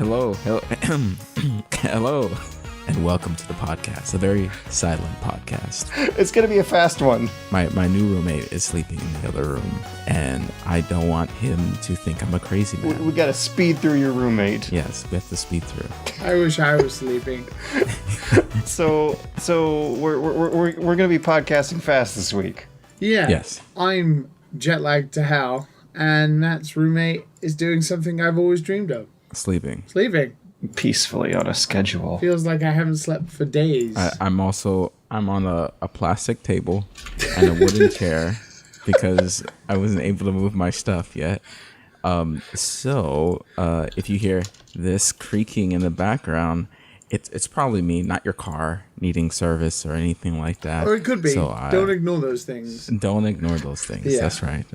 Hello, hello, and welcome to the podcast, a very silent podcast. It's going to be a fast one. My new roommate is sleeping in the other room, and I don't want him to think I'm a crazy man. We got to speed through your roommate. Yes, we have to speed through. I wish I was sleeping. So we're going to be podcasting fast this week. Yeah. Yes. I'm jet lagged to hell, and Matt's roommate is doing something I've always dreamed of. Sleeping. Peacefully on a schedule. Feels like I haven't slept for days. I'm on a plastic table and a wooden chair because I wasn't able to move my stuff yet. So if you hear this creaking in the background, it's probably me, not your car needing service or anything like that. Or it could be. So don't ignore those things. Don't ignore those things. Yeah. That's right.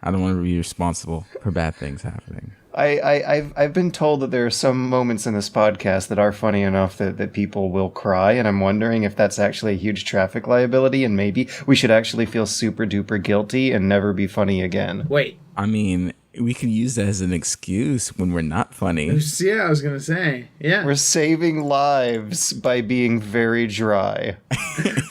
I don't want to be responsible for bad things happening. I've been told that there are some moments in this podcast that are funny enough that people will cry, and I'm wondering if that's actually a huge traffic liability, and maybe we should actually feel super duper guilty and never be funny again. Wait. I mean, we can use that as an excuse when we're not funny. Yeah, I was going to say. Yeah. We're saving lives by being very dry.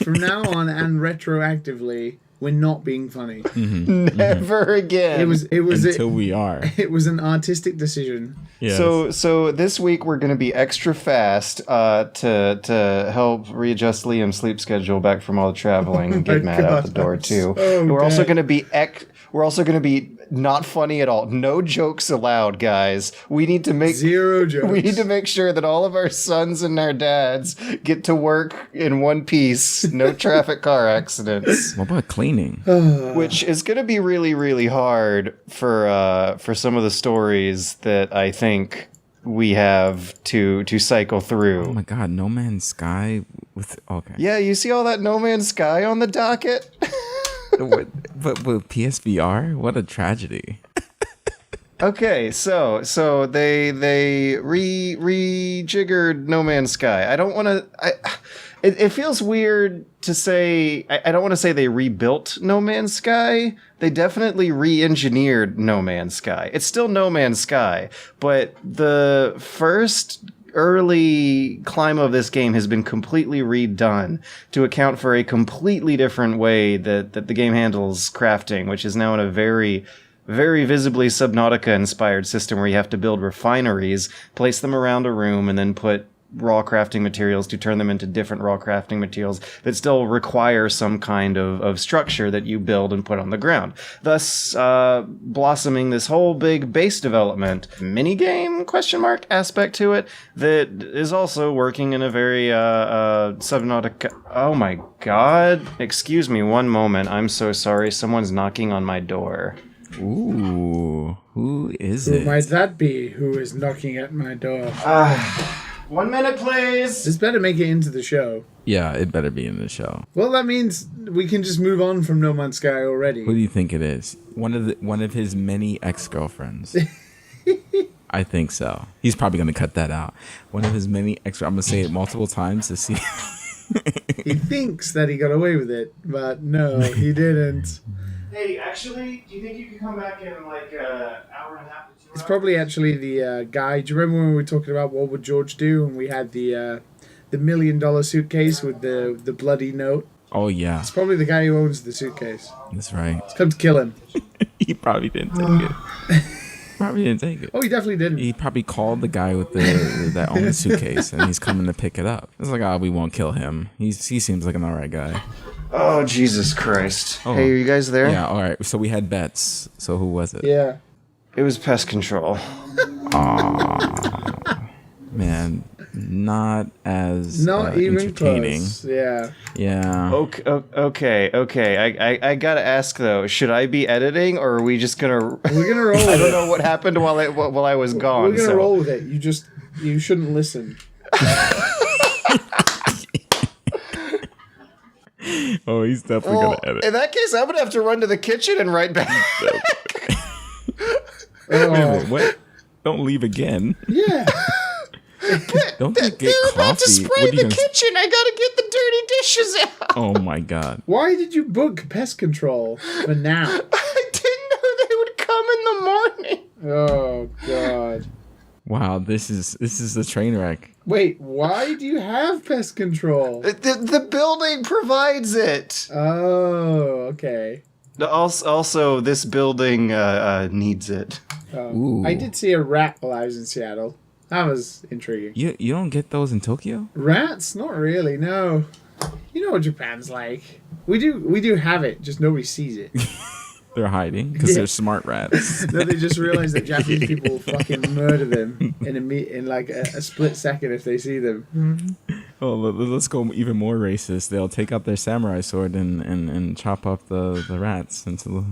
From now on and retroactively, we're not being funny. Mm-hmm. Never again. It was until we are. It was an artistic decision. Yes. So this week we're going to be extra fast to help readjust Liam's sleep schedule back from all the traveling and get Matt out the door too. We're also going to be not funny at all. No jokes allowed, guys. We need to make zero jokes. We need to make sure that all of our sons and our dads get to work in one piece. No traffic car accidents. What about cleaning? Which is going to be really, really hard for some of the stories that I think we have to cycle through. Oh my God, No Man's Sky with okay. Yeah, you see all that No Man's Sky on the docket? But with PSVR, what a tragedy. Okay, so they rejiggered No Man's Sky. I don't want to. It feels weird to say. I don't want to say they rebuilt No Man's Sky. They definitely re-engineered No Man's Sky. It's still No Man's Sky, but the first early climb of this game has been completely redone to account for a completely different way that the game handles crafting, which is now in a very, very visibly Subnautica-inspired system where you have to build refineries, place them around a room, and then put raw crafting materials to turn them into different raw crafting materials that still require some kind of structure that you build and put on the ground. Thus, blossoming this whole big base development minigame aspect to it that is also working in a very Subnautica. Oh my God. Excuse me one moment. I'm so sorry. Someone's knocking on my door. Ooh, who is it? Who might that be who is knocking at my door? 1 minute, please. This better make it into the show. Yeah, it better be in the show. Well, that means we can just move on from No Man's Sky already. Who do you think it is? One of his many ex-girlfriends. I think so. He's probably going to cut that out. One of his many I'm going to say it multiple times to see. He thinks that he got away with it, but no, he didn't. Hey, actually, do you think you could come back in like an hour and a half to 2 hours? It's probably actually the guy. Do you remember when we were talking about what would George do, and we had the $1 million suitcase with the bloody note? Oh yeah, it's probably the guy who owns the suitcase. That's right. It's come to kill him. He probably didn't take it. Oh, he definitely didn't. He probably called the guy with that owned the suitcase, and he's coming to pick it up. It's like, we won't kill him. He seems like an alright guy. Oh, Jesus Christ. Oh. Hey, are you guys there? Yeah, alright. So we had bets. So who was it? Yeah. It was pest control. Aww. Man, not even entertaining. Close. Yeah. Yeah. Okay. I gotta ask though, should I be editing or are we just gonna? We're gonna roll. I don't know what happened while I was gone. We're gonna roll with it. You shouldn't listen. Oh, he's definitely gonna edit. In that case, I'm gonna have to run to the kitchen and write back. Wait a minute, what? Don't leave again. Yeah. Don't they get coffee? About to spray the kitchen. I gotta get the dirty dishes out. Oh my God. Why did you book pest control for now? I didn't know they would come in the morning. Oh God. Wow, this is the train wreck. Wait, why do you have pest control? The building provides it. Oh, okay. Also, this building needs it. Oh. I did see a rat while I was in Seattle. That was intriguing. You don't get those in Tokyo? Rats? Not really, no. You know what Japan's like. We do have it, just nobody sees it. They're hiding because they're smart rats. No, they just realize that Japanese people will fucking murder them in like a split second if they see them. Oh, let's go even more racist. They'll take out their samurai sword and chop up the rats into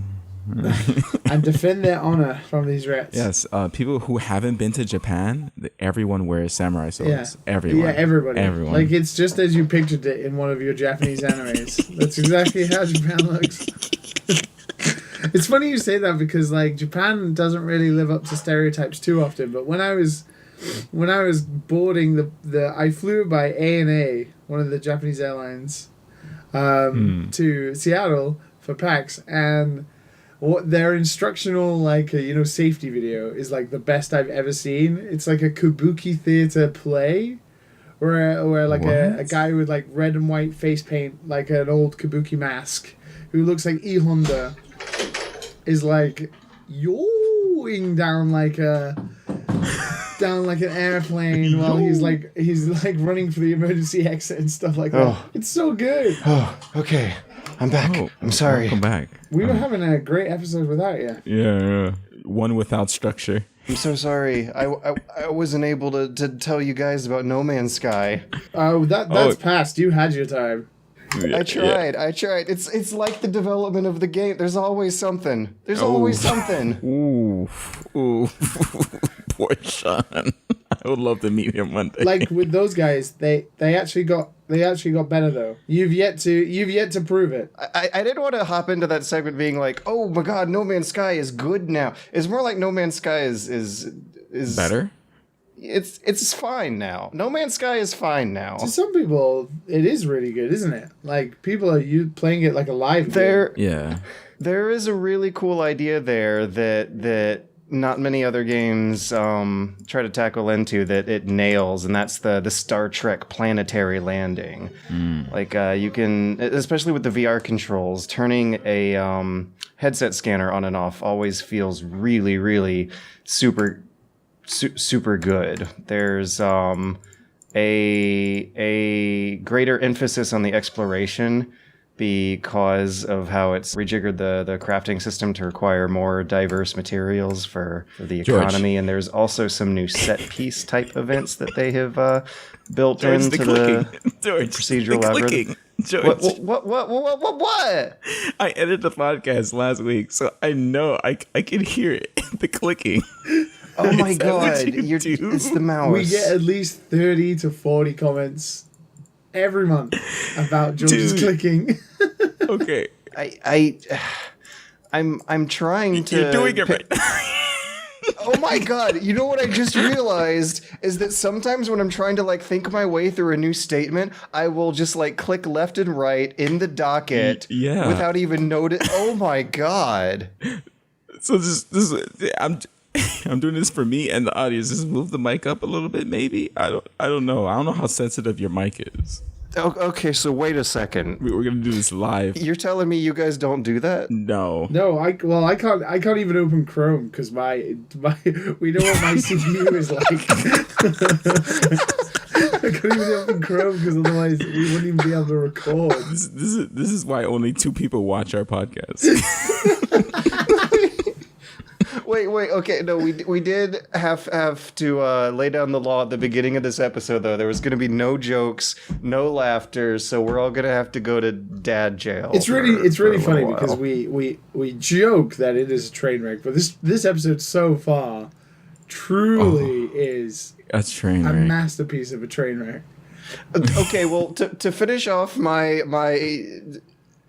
and defend their honor from these rats. Yes, people who haven't been to Japan, everyone wears samurai swords. Yeah. Everyone. Yeah, everybody. Everyone. Like, it's just as you pictured it in one of your Japanese animes. That's exactly how Japan looks. It's funny you say that because, like, Japan doesn't really live up to stereotypes too often. But when I was boarding I flew by ANA, one of the Japanese airlines, to Seattle for PAX, and what their instructional safety video is like the best I've ever seen. It's like a kabuki theater play where like a guy with like red and white face paint, like an old kabuki mask, who looks like E Honda, is like yoing down like an airplane while he's like running for the emergency exit and stuff like that. It's so good. Oh, okay. I'm back. I'm sorry. Welcome back. We were having a great episode without you. Yeah. One without structure. I'm so sorry. I wasn't able to tell you guys about No Man's Sky. Oh, that's past. You had your time. Yeah, I tried. It's like the development of the game. There's always something. Always something. Ooh. Poor Sean. I would love to meet him one day. Like with those guys, they actually got better though. You've yet to prove it. I didn't want to hop into that segment being like, oh my god, No Man's Sky is good now. It's more like No Man's Sky is better. It's fine now. No Man's Sky is fine now. To some people, it is really good, isn't it? Like people are playing it like a live game. Yeah. There is a really cool idea there that not many other games try to tackle into that it nails, and that's the Star Trek planetary landing. Like you can, especially with the VR controls, turning a headset scanner on and off always feels really, really super good. There's a greater emphasis on the exploration because of how it's rejiggered the crafting system to require more diverse materials for the economy. And there's also some new set piece type events that they have built into the procedural algorithm. George. What? I edited the podcast last week, so I know I can hear it. The clicking. Oh my god! It's the mouse. We get at least 30 to 40 comments every month about George's clicking. Okay. I'm trying to. You're doing it right. Oh my god! You know what I just realized is that sometimes when I'm trying to think my way through a new statement, I will just click left and right in the docket without even notice. Oh my god! So I'm doing this for me and the audience. Just move the mic up a little bit, maybe. I don't know. I don't know how sensitive your mic is. Okay, so wait a second. We're gonna do this live. You're telling me you guys don't do that? No. No, I can't even open Chrome because my we know what my CPU is like. I couldn't even open Chrome because otherwise we wouldn't even be able to record. This is why only 2 people watch our podcast. Wait. Okay, no, we did have to lay down the law at the beginning of this episode, though. There was going to be no jokes, no laughter, so we're all going to have to go to dad jail. It's really funny because we joke that it is a train wreck, but this episode so far truly is a train wreck. A masterpiece of a train wreck. Okay, well, to finish off my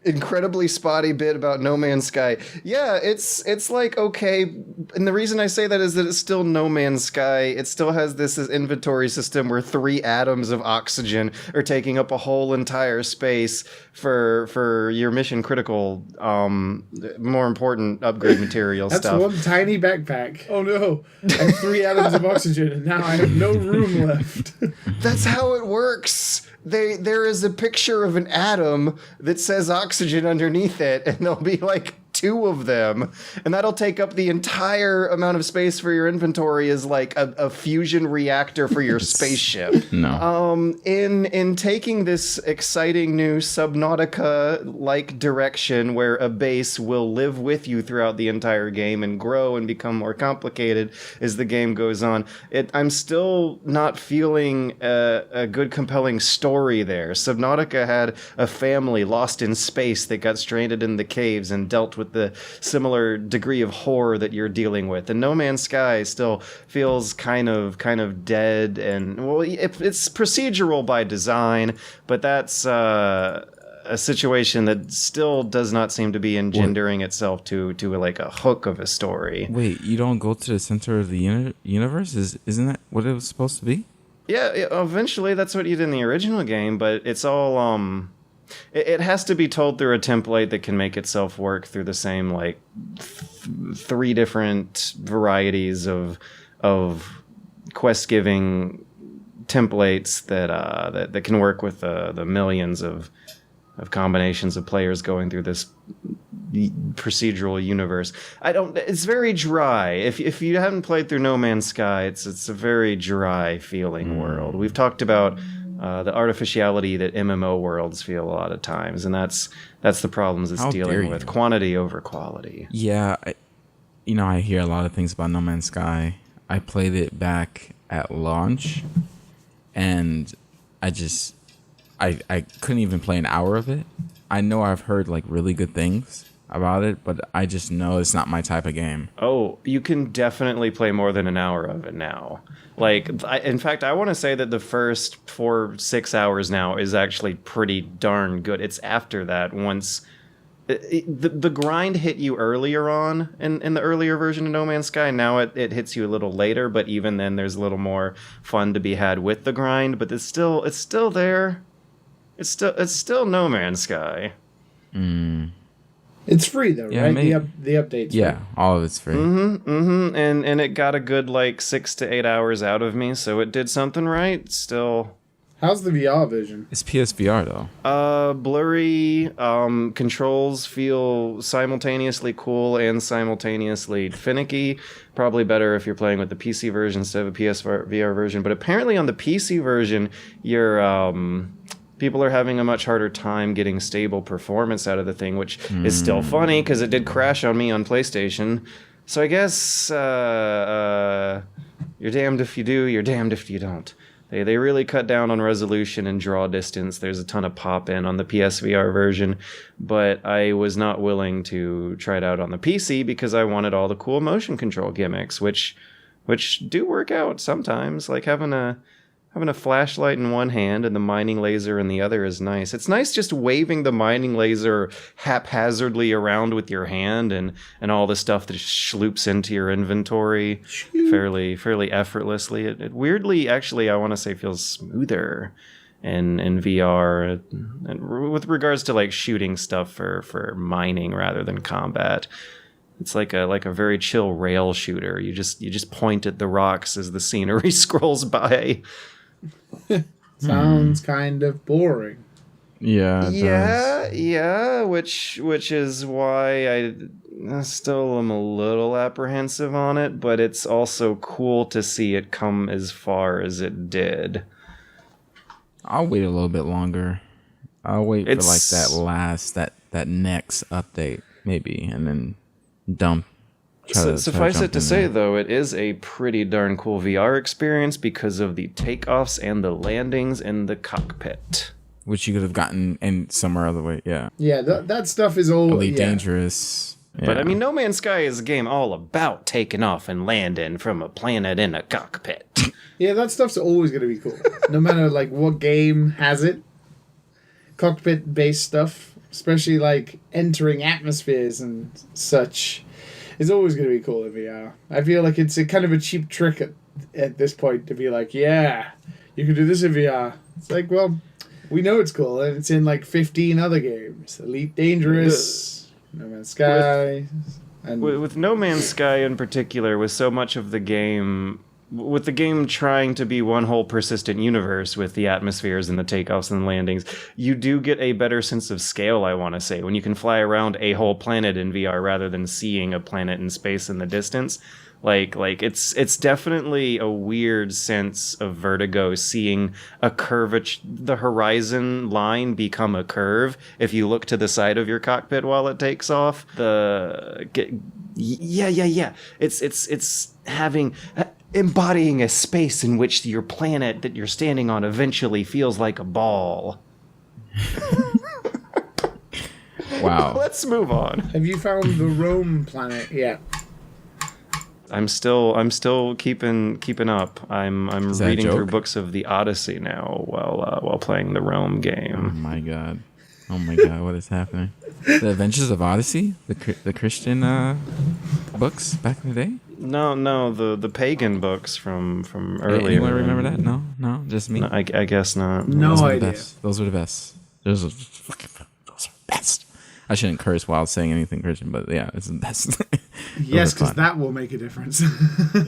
incredibly spotty bit about No Man's Sky. Yeah, it's like okay, and the reason I say that is that it's still No Man's Sky. It still has this inventory system where 3 atoms of oxygen are taking up a whole entire space for your mission critical, more important upgrade material That's stuff. one tiny backpack. Oh no, I have 3 atoms of oxygen, and now I have no room left. That's how it works. There is a picture of an atom that says oxygen underneath it, and there'll be like 2 of them, and that'll take up the entire amount of space for your inventory as like a fusion reactor for your spaceship. No. In taking this exciting new Subnautica-like direction where a base will live with you throughout the entire game and grow and become more complicated as the game goes on, I'm still not feeling a good, compelling story there. Subnautica had a family lost in space that got stranded in the caves and dealt with the similar degree of horror that you're dealing with. And No Man's Sky still feels kind of dead, and well, it's procedural by design, but that's a situation that still does not seem to be engendering itself to like a hook of a story. Wait, you don't go to the center of the universe? Isn't that what it was supposed to be? Yeah, eventually that's what you did in the original game, but it's all it has to be told through a template that can make itself work through the same like 3 different varieties of quest giving templates that can work with the millions of combinations of players going through this procedural universe. It's very dry. If you haven't played through No Man's Sky, it's a very dry feeling world. We've talked about the artificiality that MMO worlds feel a lot of times, and that's the problems it's dealing with. Quantity over quality. Yeah, I hear a lot of things about No Man's Sky. I played it back at launch, and I couldn't even play an hour of it. I know I've heard like really good things about it, but I just know it's not my type of game. Oh, you can definitely play more than an hour of it now. Like, in fact, I want to say that the first 4-6 hours now is actually pretty darn good. It's after that, once the grind hit you earlier on in the earlier version of No Man's Sky. Now it hits you a little later, but even then there's a little more fun to be had with the grind. But it's still there. It's still No Man's Sky. It's free though, Yeah, right? maybe. The updates. Yeah, all of it's free. And it got a good like 6 to 8 hours out of me, so it did something right. Still. How's the VR version? It's PSVR though. Blurry. Controls feel simultaneously cool and simultaneously finicky. Probably better if you're playing with the PC version instead of a PSVR version. But apparently on the PC version, people are having a much harder time getting stable performance out of the thing, which is still funny because it did crash on me on PlayStation. So I guess you're damned if you do, you're damned if you don't. They really cut down on resolution and draw distance. There's a ton of pop-in on the PSVR version, but I was not willing to try it out on the PC because I wanted all the cool motion control gimmicks, which do work out sometimes, like having a flashlight in one hand and the mining laser in the other is nice. It's nice just waving the mining laser haphazardly around with your hand and all the stuff that sloops into your inventory fairly effortlessly. It weirdly, actually, I want to say feels smoother in VR and with regards to like shooting stuff for mining rather than combat. It's like a very chill rail shooter. You just point at the rocks as the scenery scrolls by. Sounds kind of boring. Yeah, it does. Yeah, which is why I still am a little apprehensive on it, but it's also cool to see it come as far as it did. I'll wait a little bit longer. I'll wait for like that next update maybe, and then dump. Suffice it to say, though, it is a pretty darn cool VR experience because of the takeoffs and the landings in the cockpit. Which you could have gotten in somewhere other way, yeah. Yeah, that stuff is all Really dangerous. Yeah. But I mean, No Man's Sky is a game all about taking off and landing from a planet in a cockpit. Yeah, that stuff's always going to be cool. No matter like what game has it. Cockpit-based stuff. especially like entering atmospheres and such. It's always going to be cool in VR. I feel like it's a kind of a cheap trick at this point to be like, yeah, you can do this in VR. It's like, well, we know it's cool, and it's in like 15 other games. Elite Dangerous, No Man's Sky. With No Man's Sky in particular, with so much of the game, with the game trying to be one whole persistent universe with the atmospheres and the takeoffs and landings, you do get a better sense of scale, I want to say, when you can fly around a whole planet in VR rather than seeing a planet in space in the distance. Like it's definitely a weird sense of vertigo seeing a curvature, the horizon line become a curve if you look to the side of your cockpit while it takes off. It's having embodying a space in which your planet that you're standing on eventually feels like a ball. Wow. Let's move on. Have you found the Rome planet yet? I'm still keeping up. I'm reading through books of the Odyssey now while playing the Rome game. Oh my god, what is happening? The Adventures of Odyssey, the Christian books back in the day. No, the pagan books from earlier. Anyone remember that? No, just me. No, I guess not. No idea. Those were the best. Those are best. I shouldn't curse while saying anything Christian, but yeah, it's the best. Yes, because that will make a difference.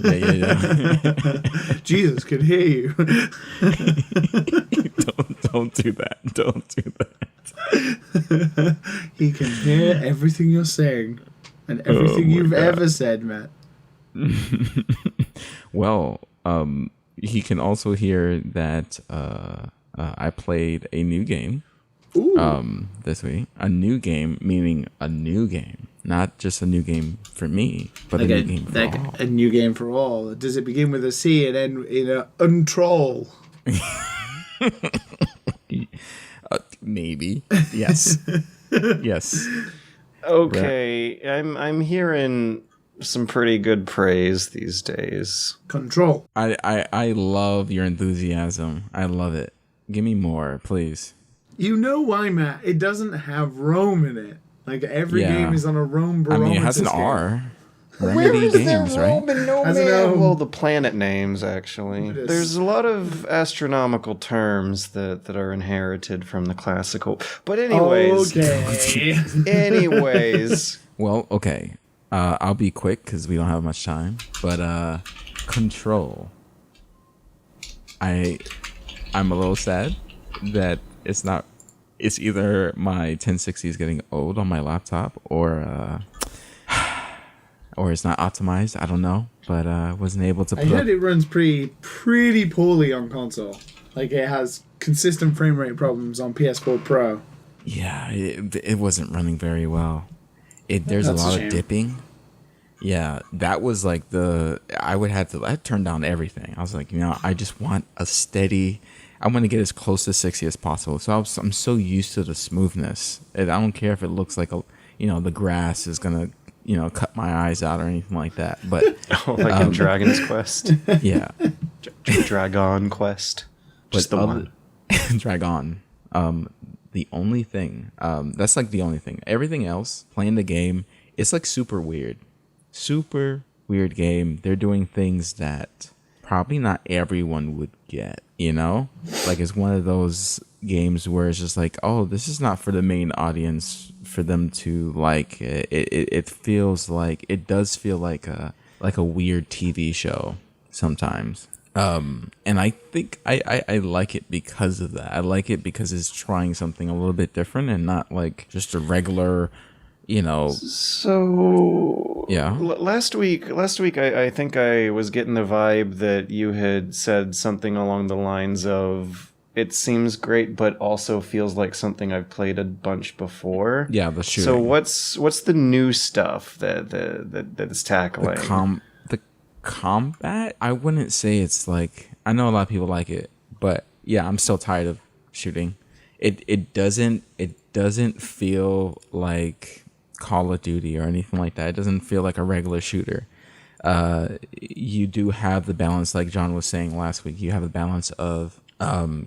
Yeah. Jesus could hear you. Don't do that. Don't do that. He can hear everything you're saying and everything you've ever said, Matt. Well, he can also hear that I played a new game. This week. A new game, meaning a new game. Not just a new game for me, but a new game for all. A new game for all. Does it begin with a C and end in a untroll? Maybe. Yes. Yes. Okay, I'm hearing some pretty good praise these days. Control. I love your enthusiasm. I love it. Give me more, please. You know why, Matt? It doesn't have Rome in it. Like, every game is on a Rome barometer. I mean, it has an R. Remedy Games, right? Well, the planet names, actually. There's a lot of astronomical terms that are inherited from the classical. But anyways. Okay. Anyways. Well, okay. I'll be quick because we don't have much time. But Control. I'm a little sad that it's either my 1060 is getting old on my laptop or it's not optimized. I don't know, but wasn't able to. I heard it runs pretty poorly on console. Like, it has consistent frame rate problems on PS4 Pro. Yeah, it wasn't running very well. There's a lot of dipping. Yeah, that was like I turned down everything. I was like, I just want a steady. I want to get as close to 60 as possible. So I'm so used to the smoothness. I don't care if it looks like the grass is gonna cut my eyes out or anything like that. But like in Dragon's Quest. Yeah, Dragon Quest. Just the one. Dragon. The only thing. That's like the only thing. Everything else, playing the game, it's like super weird. Super weird game. They're doing things that probably not everyone would get, like it's one of those games where it's just like, oh, this is not for the main audience for them to like. It feels like, it does feel like a weird TV show sometimes. And I think I like it because of that. I like it because it's trying something a little bit different and not like just a regular, So yeah. Last week, I think I was getting the vibe that you had said something along the lines of, "It seems great, but also feels like something I've played a bunch before." Yeah, the shooting. So what's the new stuff that it's tackling? The combat. I wouldn't say it's like. I know a lot of people like it, but yeah, I'm still tired of shooting. It doesn't feel like Call of Duty or anything like that. It doesn't feel like a regular shooter. You do have the balance, like John was saying last week. You have the balance of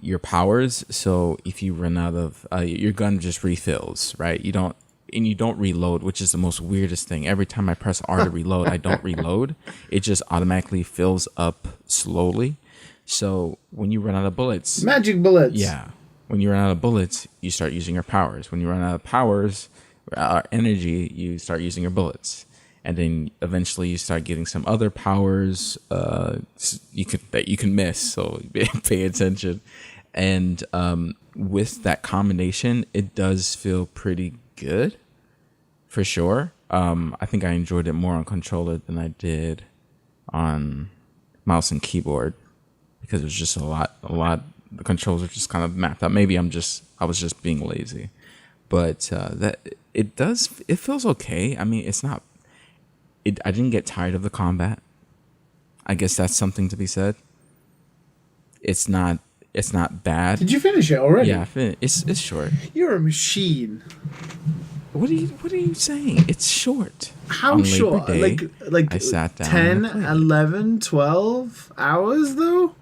your powers. So if you run out of your gun just refills, right? You don't reload, which is the most weirdest thing. Every time I press R to reload, I don't reload. It just automatically fills up slowly. So when you run out of bullets, Magic bullets. yeah, when you run out of bullets, you start using your powers. When you run out of powers, energy, you start using your bullets. And then eventually you start getting some other powers that you can miss. So pay attention. And with that combination, it does feel pretty good, for sure. I think I enjoyed it more on controller than I did on mouse and keyboard because it was just a lot. The controls are just kind of mapped out. Maybe I was just being lazy, but it feels okay. I mean, it's not. I didn't get tired of the combat. I guess that's something to be said. It's not bad. Did you finish it already? Yeah, it's short. You're a machine. What are you saying? It's short. How On short? Labor Day, Like I sat down 10, and played. 11, 12 hours though?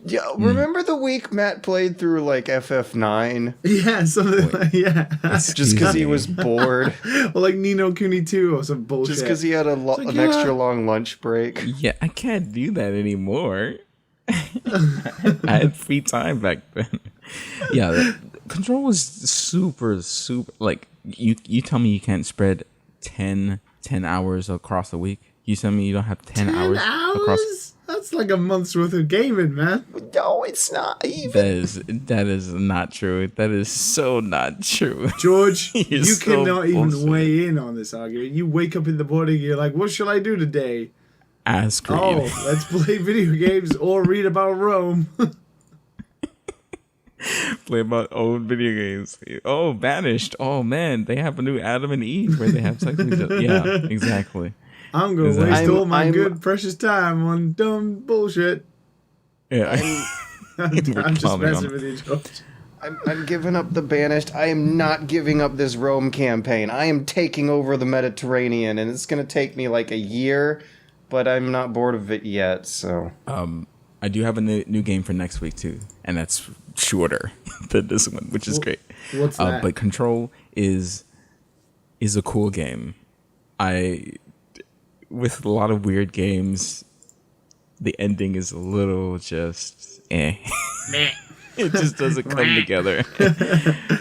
Yeah, remember the week Matt played through like FF9 Yeah, something like, yeah. just because he was bored, Or like Nino Kuni 2 or some bullshit. just because he had an yeah. extra long lunch break. Yeah, I can't do that anymore. I had free time back then. Yeah, the control was super like you tell me you can't spread 10 hours across a week. You tell me you don't have 10 hours across. That's like a month's worth of gaming, man. No, it's not even. That is not true. That is so not true. George, You're you so cannot even bullshit. weigh in on this argument. You wake up in the morning, you're like, what shall I do today? Ass cream. Oh, let's play video games or read about Rome. Play about old video games. Oh, Banished. Oh man, they have a new Adam and Eve where they have sex with each other. Yeah, exactly. I'm going to Exactly. waste all my I'm- good, precious time on dumb bullshit. Yeah. I'm just Calming messing on. with you, George. I'm giving up the Banished. I am not giving up this Rome campaign. I am taking over the Mediterranean, and it's going to take me like a year, but I'm not bored of it yet, so... I do have a new game for next week too, and that's shorter than this one, which is great. What's that? But Control is a cool game. With a lot of weird games, the ending is a little just it just doesn't come together.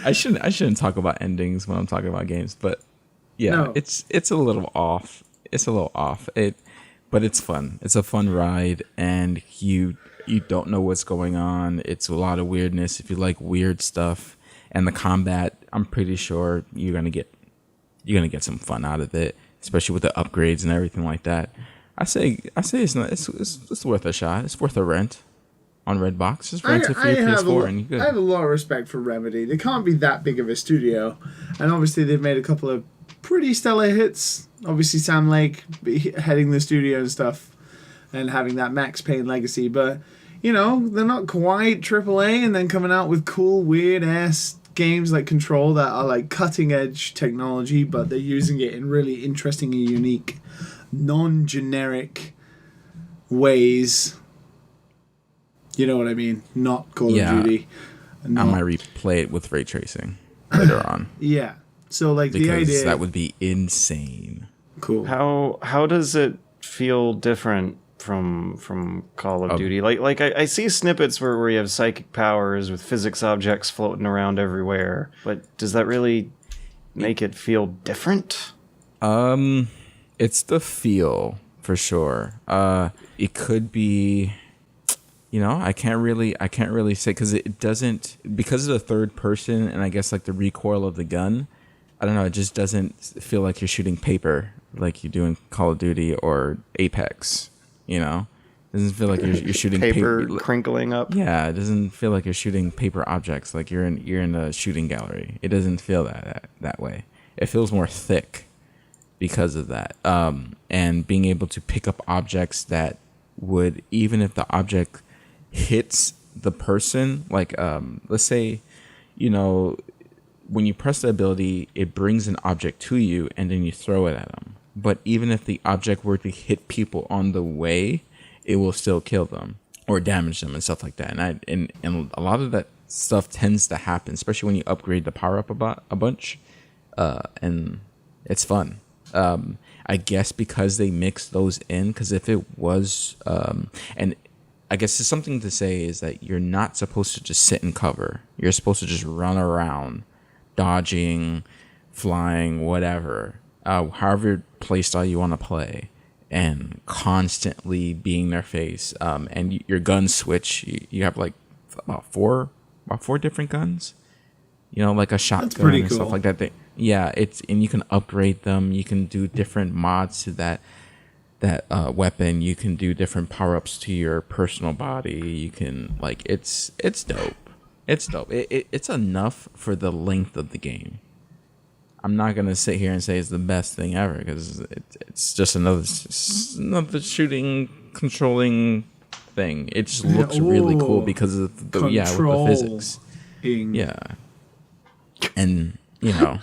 I shouldn't talk about endings when I'm talking about games, but yeah, No. it's a little off. It's a little off. But it's fun. It's a fun ride, and you don't know what's going on. It's a lot of weirdness. If you like weird stuff, and the combat, I'm pretty sure you're gonna get some fun out of it, especially with the upgrades and everything like that. I say it's worth a shot. It's worth a rent on Redbox. Just rent it for your PS4 and you're I have good. a lot of respect for Remedy. They can't be that big of a studio. And obviously they've made a couple of pretty stellar hits. Obviously Sam Lake heading the studio and stuff and having that Max Payne legacy. But, you know, they're not quite AAA and then coming out with cool, weird-ass games like Control that are like cutting-edge technology, but they're using it in really interesting and unique, non-generic ways. You know what I mean? Not Call of Duty. I might replay it with ray tracing later on Yeah. So like the because idea that would be insane. cool. How does it feel different from Call of Duty? Like I see snippets where you have psychic powers with physics objects floating around everywhere, but does that really make it feel different? It's the feel for sure. It could be, you know, I can't really say because it doesn't, because of the third person and I guess like the recoil of the gun. I don't know. It just doesn't feel like you're shooting paper like you do in Call of Duty or Apex. You know, it doesn't feel like you're shooting Paper paper. crinkling up. Yeah, it doesn't feel like you're shooting paper objects like you're in a shooting gallery. It doesn't feel that way. It feels more thick because of that. And being able to pick up objects that would, even if the object hits the person, like let's say, you know, when you press the ability, it brings an object to you and then you throw it at them. But even if the object were to hit people on the way, it will still kill them. or damage them and stuff like that. And a lot of that stuff tends to happen, especially when you upgrade the power up a bunch, and it's fun. I guess because they mix those in, because if it was, and I guess there's something to say is that you're not supposed to just sit and cover. You're supposed to just run around, dodging, flying, whatever, however playstyle you want to play, and constantly being in their face. And your gun switch, you have like about four different guns. You know, like a shotgun and stuff like that. Yeah, and you can upgrade them. You can do different mods to that weapon. You can do different power ups to your personal body. You can it's dope. It's dope. It's enough for the length of the game. I'm not gonna sit here and say it's the best thing ever because it's just another shooting controlling thing. It just looks really cool because of with the physics. Yeah, and yeah.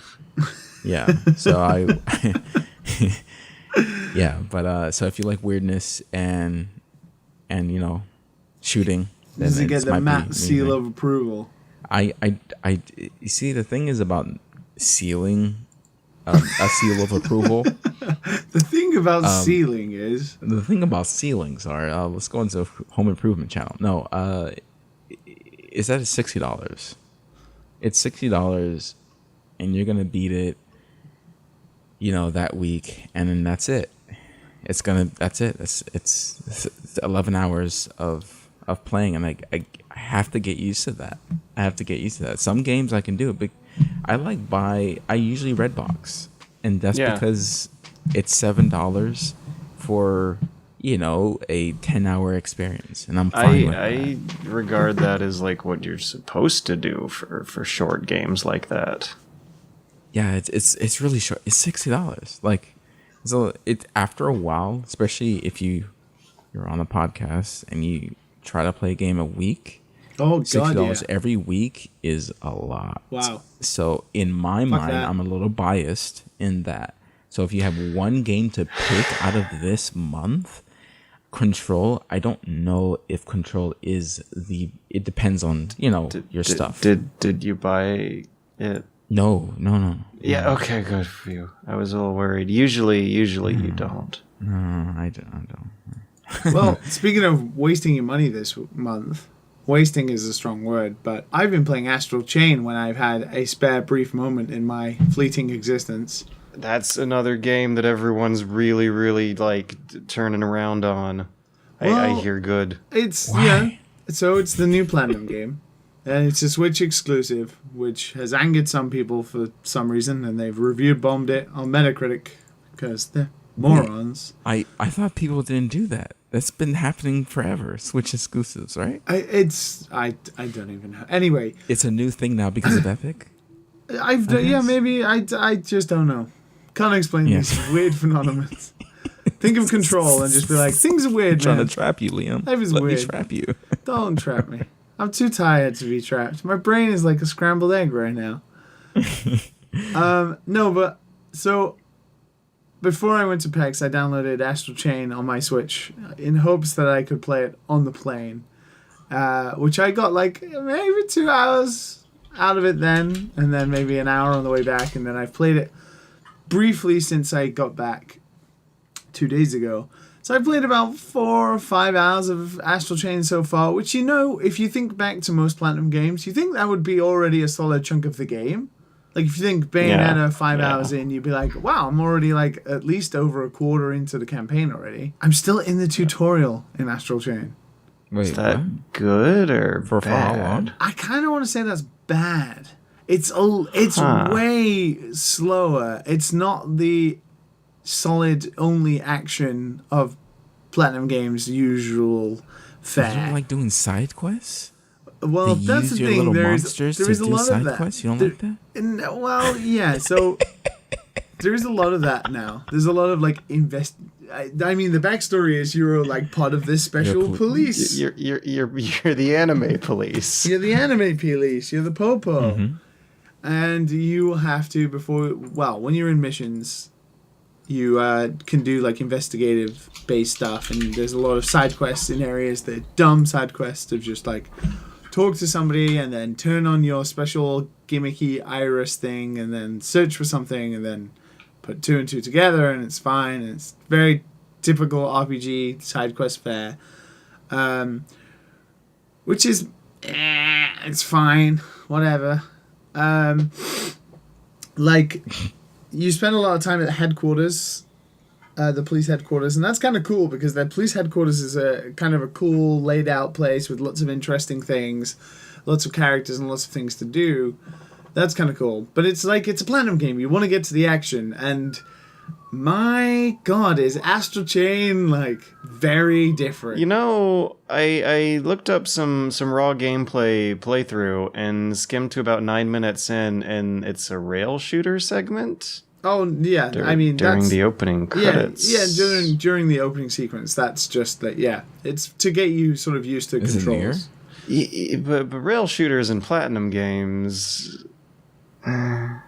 So yeah, but so if you like weirdness and shooting, then does it get the matte seal of approval? You see, the thing is about sealing a seal of approval. The thing about sealing is the thing about sealing. Sorry, let's go into home improvement channel. No, is that $60? It's $60, and you're gonna beat it. That week, and then that's it. That's it. It's 11 hours of playing, and I have to get used to that. Some games I can do it, but I usually Redbox, and that's because it's $7 for a 10-hour experience, and I'm fine with that. I regard that as like what you're supposed to do for short games like that. Yeah, it's really short. It's $60. So after a while, especially if you're on a podcast and you try to play a game a week. Oh God, $60 every week is a lot. Wow. So in my mind, I'm a little biased in that. So if you have one game to pick out of this month, Control, I don't know if Control is it depends on your stuff. Did you buy it? No. Yeah, okay, good for you. I was a little worried. Usually you don't. No, I don't. Well, speaking of wasting your money this month, wasting is a strong word, but I've been playing Astral Chain when I've had a spare brief moment in my fleeting existence. That's another game that everyone's really, really turning around on. I hear good. It's Why? So it's the new Platinum game. And it's a Switch exclusive, which has angered some people for some reason, and they've review-bombed it on Metacritic because they're morons. I thought people didn't do that. That's been happening forever. Switch exclusives, right? I don't even know. Anyway, it's a new thing now because of Epic. Maybe I just don't know. Can't explain these weird phenomena. Think of Control and just be like, things are weird, man. Trying to trap you, Liam. Life is Let weird. me trap you. Don't trap me. I'm too tired to be trapped. My brain is like a scrambled egg right now. No, but so before I went to PAX, I downloaded Astral Chain on my Switch in hopes that I could play it on the plane, which I got maybe 2 hours out of it then, and then maybe an hour on the way back, and then I've played it briefly since I got back 2 days ago. So I played about 4 or 5 hours of Astral Chain so far, which, if you think back to most Platinum games, you think that would be already a solid chunk of the game. Like, if you think Bayonetta 5 hours in, you'd be like, wow, I'm already, at least over a quarter into the campaign already. I'm still in the tutorial in Astral Chain. Wait, is that good or for bad? how long? I kind of want to say that's bad. It's way slower. It's not the solid only action of Platinum Games' usual fare. You don't like doing side quests? Well, they that's use the your thing. little There monsters is to a do lot side of that. quests. You don't like that? Well, yeah. So there's a lot of that now. There's a lot of I mean, the backstory is you're part of this special police. You're the anime police. You're the anime police. You're the popo, and you have to when you're in missions. You can do like investigative based stuff, and there's a lot of side quests in areas that are dumb side quests of just like talk to somebody and then turn on your special gimmicky iris thing and then search for something and then put two and two together and it's fine, and it's very typical RPG side quest fare, which is it's fine, whatever. Like, you spend a lot of time at headquarters, the police headquarters, and that's kind of cool because their police headquarters is a kind of a cool laid out place with lots of interesting things, lots of characters and lots of things to do. That's kind of cool. But it's like, it's a Platinum game. You want to get to the action, and my God, is Astral Chain like very different. You know, I looked up some raw gameplay playthrough and skimmed to about 9 minutes in, and it's a rail shooter segment. Oh yeah, I mean during that's, the opening credits. Yeah, during the opening sequence. That's just that. Yeah, it's to get you sort of used to controls. But rail shooters in Platinum games. I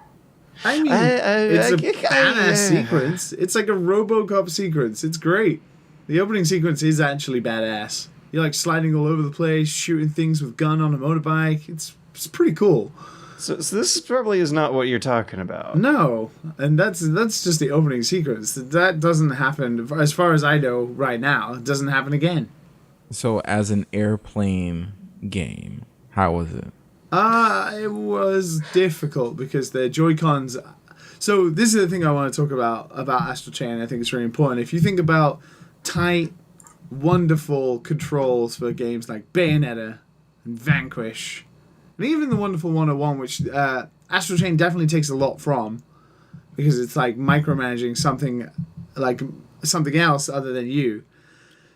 mean, it's a badass sequence. It's like a RoboCop sequence. It's great. The opening sequence is actually badass. You're like sliding all over the place, shooting things with gun on a motorbike. It's pretty cool. So this probably is not what you're talking about. No, and that's just the opening sequence. That doesn't happen, as far as I know right now. It doesn't happen again. So as an airplane game, how was it? It was difficult because the Joy-Cons... So this is the thing I want to talk about Astral Chain. I think it's really important. If you think about tight, wonderful controls for games like Bayonetta and Vanquish, and even the wonderful 101, which Astral Chain definitely takes a lot from, because it's like micromanaging something else other than you.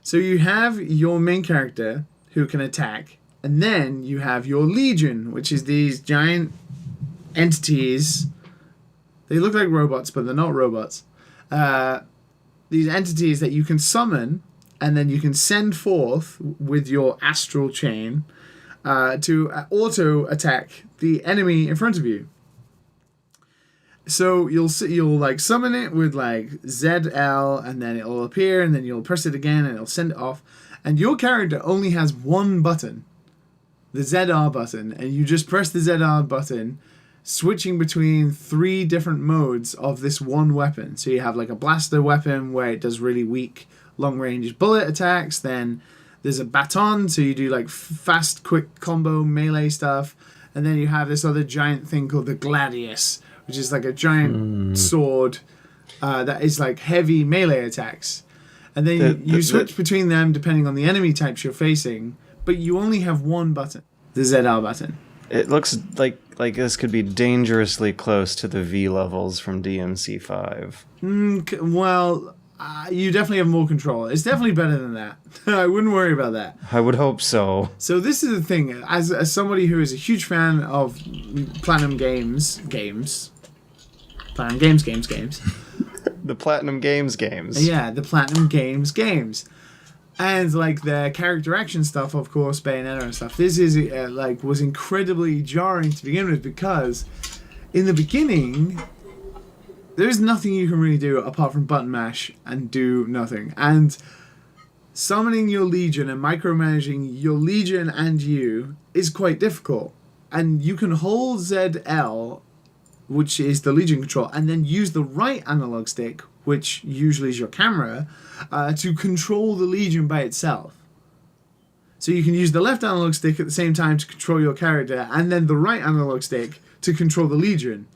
So you have your main character who can attack, and then you have your Legion, which is these giant entities. They look like robots, but they're not robots. These entities that you can summon, and then you can send forth with your Astral Chain to auto attack the enemy in front of you. So you'll like summon it with like ZL, and then it'll appear, and then you'll press it again, and it'll send it off. And your character only has one button, the ZR button, and you just press the ZR button, switching between 3 different modes of this one weapon. So you have like a blaster weapon where it does really weak long-range bullet attacks. Then there's a baton, so you do like fast, quick combo melee stuff. And then you have this other giant thing called the Gladius, which is like a giant sword that is like heavy melee attacks. And then you switch between them depending on the enemy types you're facing, but you only have one button, the ZR button. It looks like this could be dangerously close to the V levels from DMC5. Well, you definitely have more control. It's definitely better than that. I wouldn't worry about that. I would hope so. So this is the thing. As somebody who is a huge fan of Platinum games. Platinum games. The Platinum games. Yeah, the Platinum games. And like the character action stuff, of course, Bayonetta and stuff. This is was incredibly jarring to begin with, because in the beginning there's nothing you can really do apart from button mash and do nothing. And summoning your Legion and micromanaging your Legion and you is quite difficult. And you can hold ZL, which is the Legion control, and then use the right analog stick, which usually is your camera, to control the Legion by itself. So you can use the left analog stick at the same time to control your character, and then the right analog stick to control the Legion.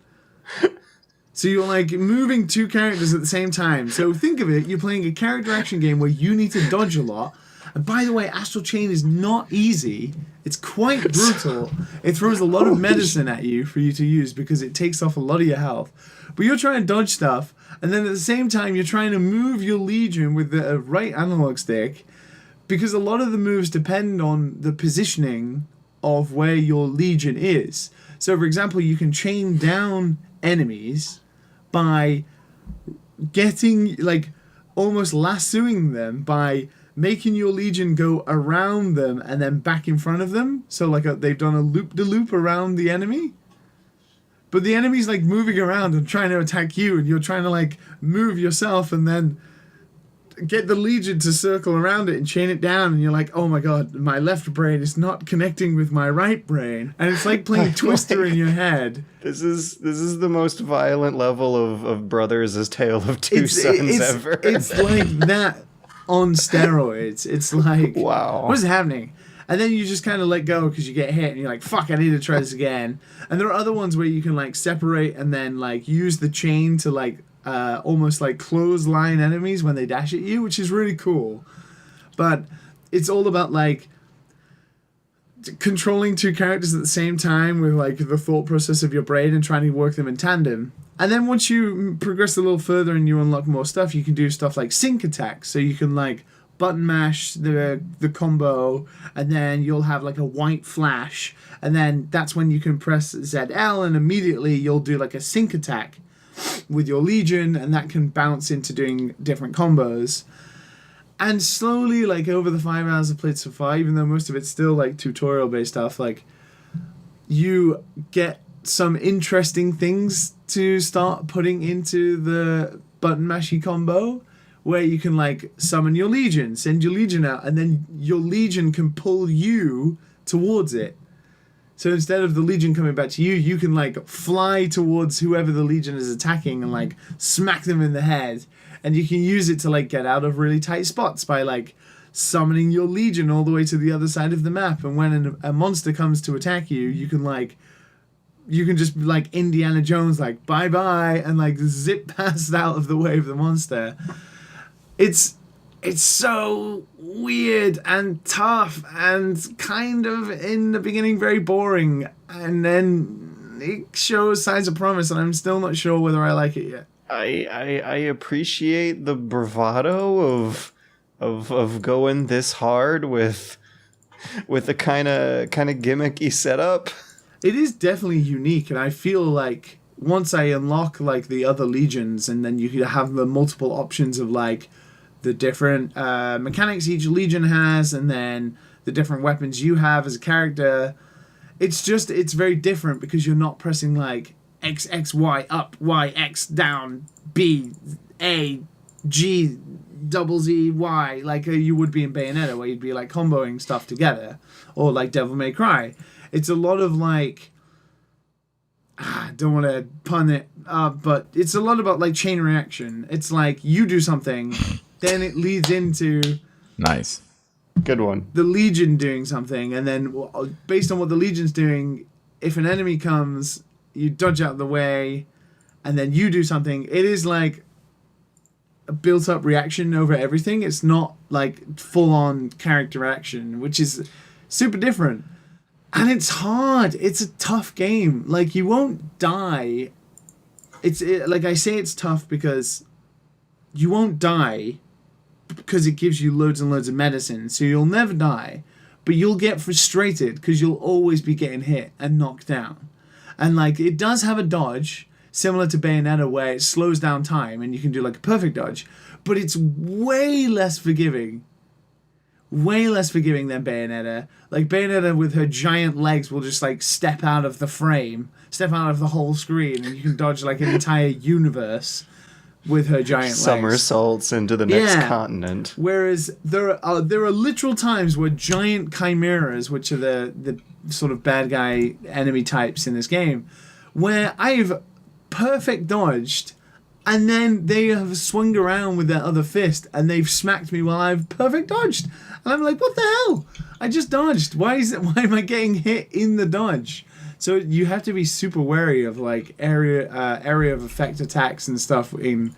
So you're like moving 2 characters at the same time. So think of it, you're playing a character action game where you need to dodge a lot. And by the way, Astral Chain is not easy. It's quite brutal. It throws a lot of medicine at you for you to use because it takes off a lot of your health. But you're trying to dodge stuff, and then at the same time you're trying to move your Legion with the right analog stick, because a lot of the moves depend on the positioning of where your Legion is. So for example, you can chain down enemies by getting, like, almost lassoing them by making your Legion go around them and then back in front of them. So like they've done a loop-de-loop around the enemy. but the enemy's like moving around and trying to attack you, and you're trying to like move yourself and then get the Legion to circle around it and chain it down, and you're like, oh my god, my left brain is not connecting with my right brain, and it's like playing Twister in your head. This is the most violent level of Brothers' as Tale of Two Sons ever. It's like that on steroids. It's like, wow, what is happening? And then you just kind of let go because you get hit, and you're like, fuck, I need to try this again. And there are other ones where you can like separate and then like use the chain to like almost like clothesline enemies when they dash at you, which is really cool. But it's all about like controlling two characters at the same time with like the thought process of your brain and trying to work them in tandem. And then once you progress a little further and you unlock more stuff, you can do stuff like sync attacks. So you can like button mash the combo, and then you'll have like a white flash, and then that's when you can press ZL and immediately you'll do like a sync attack with your Legion, and that can bounce into doing different combos. And slowly, like over the 5 hours I've played so far, even though most of it's still like tutorial based stuff, like you get some interesting things to start putting into the button mashy combo, where you can like summon your Legion, send your Legion out, and then your Legion can pull you towards it. So instead of the Legion coming back to you, you can like fly towards whoever the Legion is attacking and like smack them in the head. And you can use it to like get out of really tight spots by like summoning your Legion all the way to the other side of the map. And when a monster comes to attack you, you can just like Indiana Jones, like bye bye, and like zip past out of the way of the monster. It's so weird and tough and kind of in the beginning very boring, and then it shows signs of promise, and I'm still not sure whether I like it yet. I appreciate the bravado of going this hard with a kind of gimmicky setup. It is definitely unique, and I feel like once I unlock like the other Legions, and then you could have the multiple options of like the different mechanics each Legion has, and then the different weapons you have as a character, it's very different because you're not pressing like X, X, Y, up, Y, X, down, B, A, G, double Z, Y, like you would be in Bayonetta, where you'd be like comboing stuff together, or like Devil May Cry. It's a lot of like, I don't want to pun it, but it's a lot about like chain reaction. It's like you do something, then it leads into nice, good one, the Legion doing something, and then based on what the Legion's doing, if an enemy comes, you dodge out of the way, and then you do something. It is like a built-up reaction over everything. It's not like full-on character action, which is super different. And it's hard. It's a tough game. Like, you won't die. Like I say, it's tough because you won't die because it gives you loads and loads of medicine. So you'll never die. But you'll get frustrated because you'll always be getting hit and knocked down. And, like, it does have a dodge, similar to Bayonetta, where it slows down time and you can do, like, a perfect dodge. But it's way less forgiving. Way less forgiving than Bayonetta. Like, Bayonetta with her giant legs will just, like, step out of the frame, step out of the whole screen, and you can dodge, like, an entire universe with her giant legs. Somersaults into the next continent. Whereas there are literal times where giant chimeras, which are the sort of bad guy enemy types in this game, where I've perfect dodged, and then they have swung around with their other fist, and they've smacked me while I've perfect dodged. And I'm like, what the hell? I just dodged. Why am I getting hit in the dodge? So you have to be super wary of like area of effect attacks and stuff in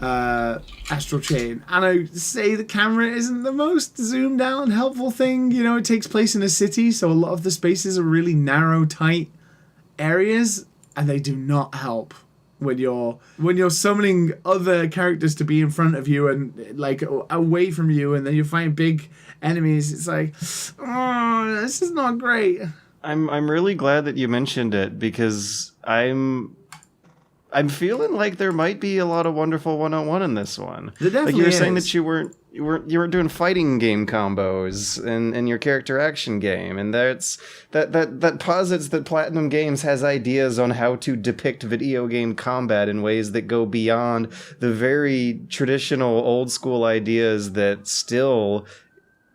Astral Chain. And I say the camera isn't the most zoomed out helpful thing. You know, it takes place in a city, so a lot of the spaces are really narrow, tight areas, and they do not help when you're summoning other characters to be in front of you and like away from you, and then you find big enemies. It's like, oh, this is not great. I'm really glad that you mentioned it, because I'm feeling like there might be a lot of wonderful 101 in this one. There definitely like you were saying is. that you you were doing fighting game combos in your character action game, and that posits that Platinum Games has ideas on how to depict video game combat in ways that go beyond the very traditional old school ideas that still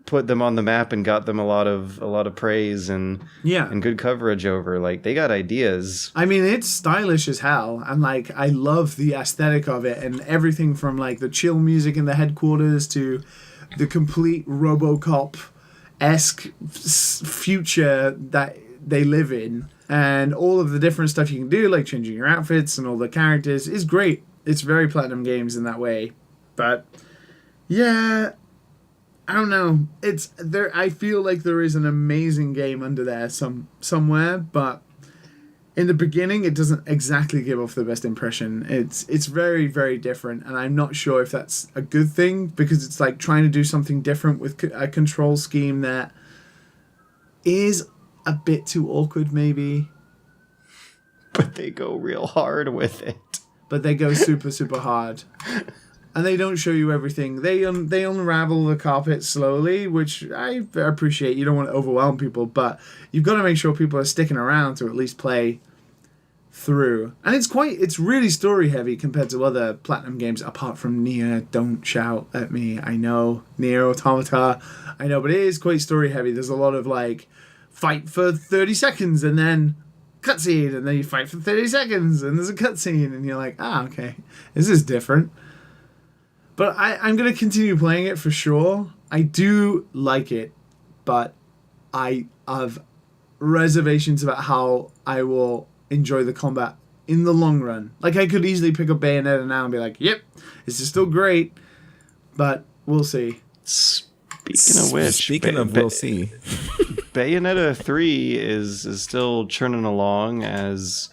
put them on the map and got them a lot of praise and good coverage over. Like, they got ideas. I mean, it's stylish as hell, and like I love the aesthetic of it, and everything from like the chill music in the headquarters to the complete RoboCop-esque future that they live in, and all of the different stuff you can do, like changing your outfits and all the characters, is great. It's very Platinum Games in that way, but yeah. I don't know. It's there. I feel like there is an amazing game under there somewhere, but in the beginning, it doesn't exactly give off the best impression. It's very, very different, and I'm not sure if that's a good thing, because it's like trying to do something different with a control scheme that is a bit too awkward, maybe. But they go real hard with it. But they go super, super hard. And they don't show you everything. They unravel the carpet slowly, which I appreciate. You don't want to overwhelm people, but you've got to make sure people are sticking around to at least play through. And it's really story heavy compared to other Platinum games, apart from Nier. Don't shout at me. I know. Nier Automata. I know, but it is quite story heavy. There's a lot of like fight for 30 seconds and then cutscene, and then you fight for 30 seconds and there's a cutscene, and you're like, okay, this is different. But I'm going to continue playing it for sure. I do like it, but I have reservations about how I will enjoy the combat in the long run. Like, I could easily pick up Bayonetta now and be like, yep, this is still great, but we'll see. Speaking of which, we'll see. Bayonetta 3 is still churning along as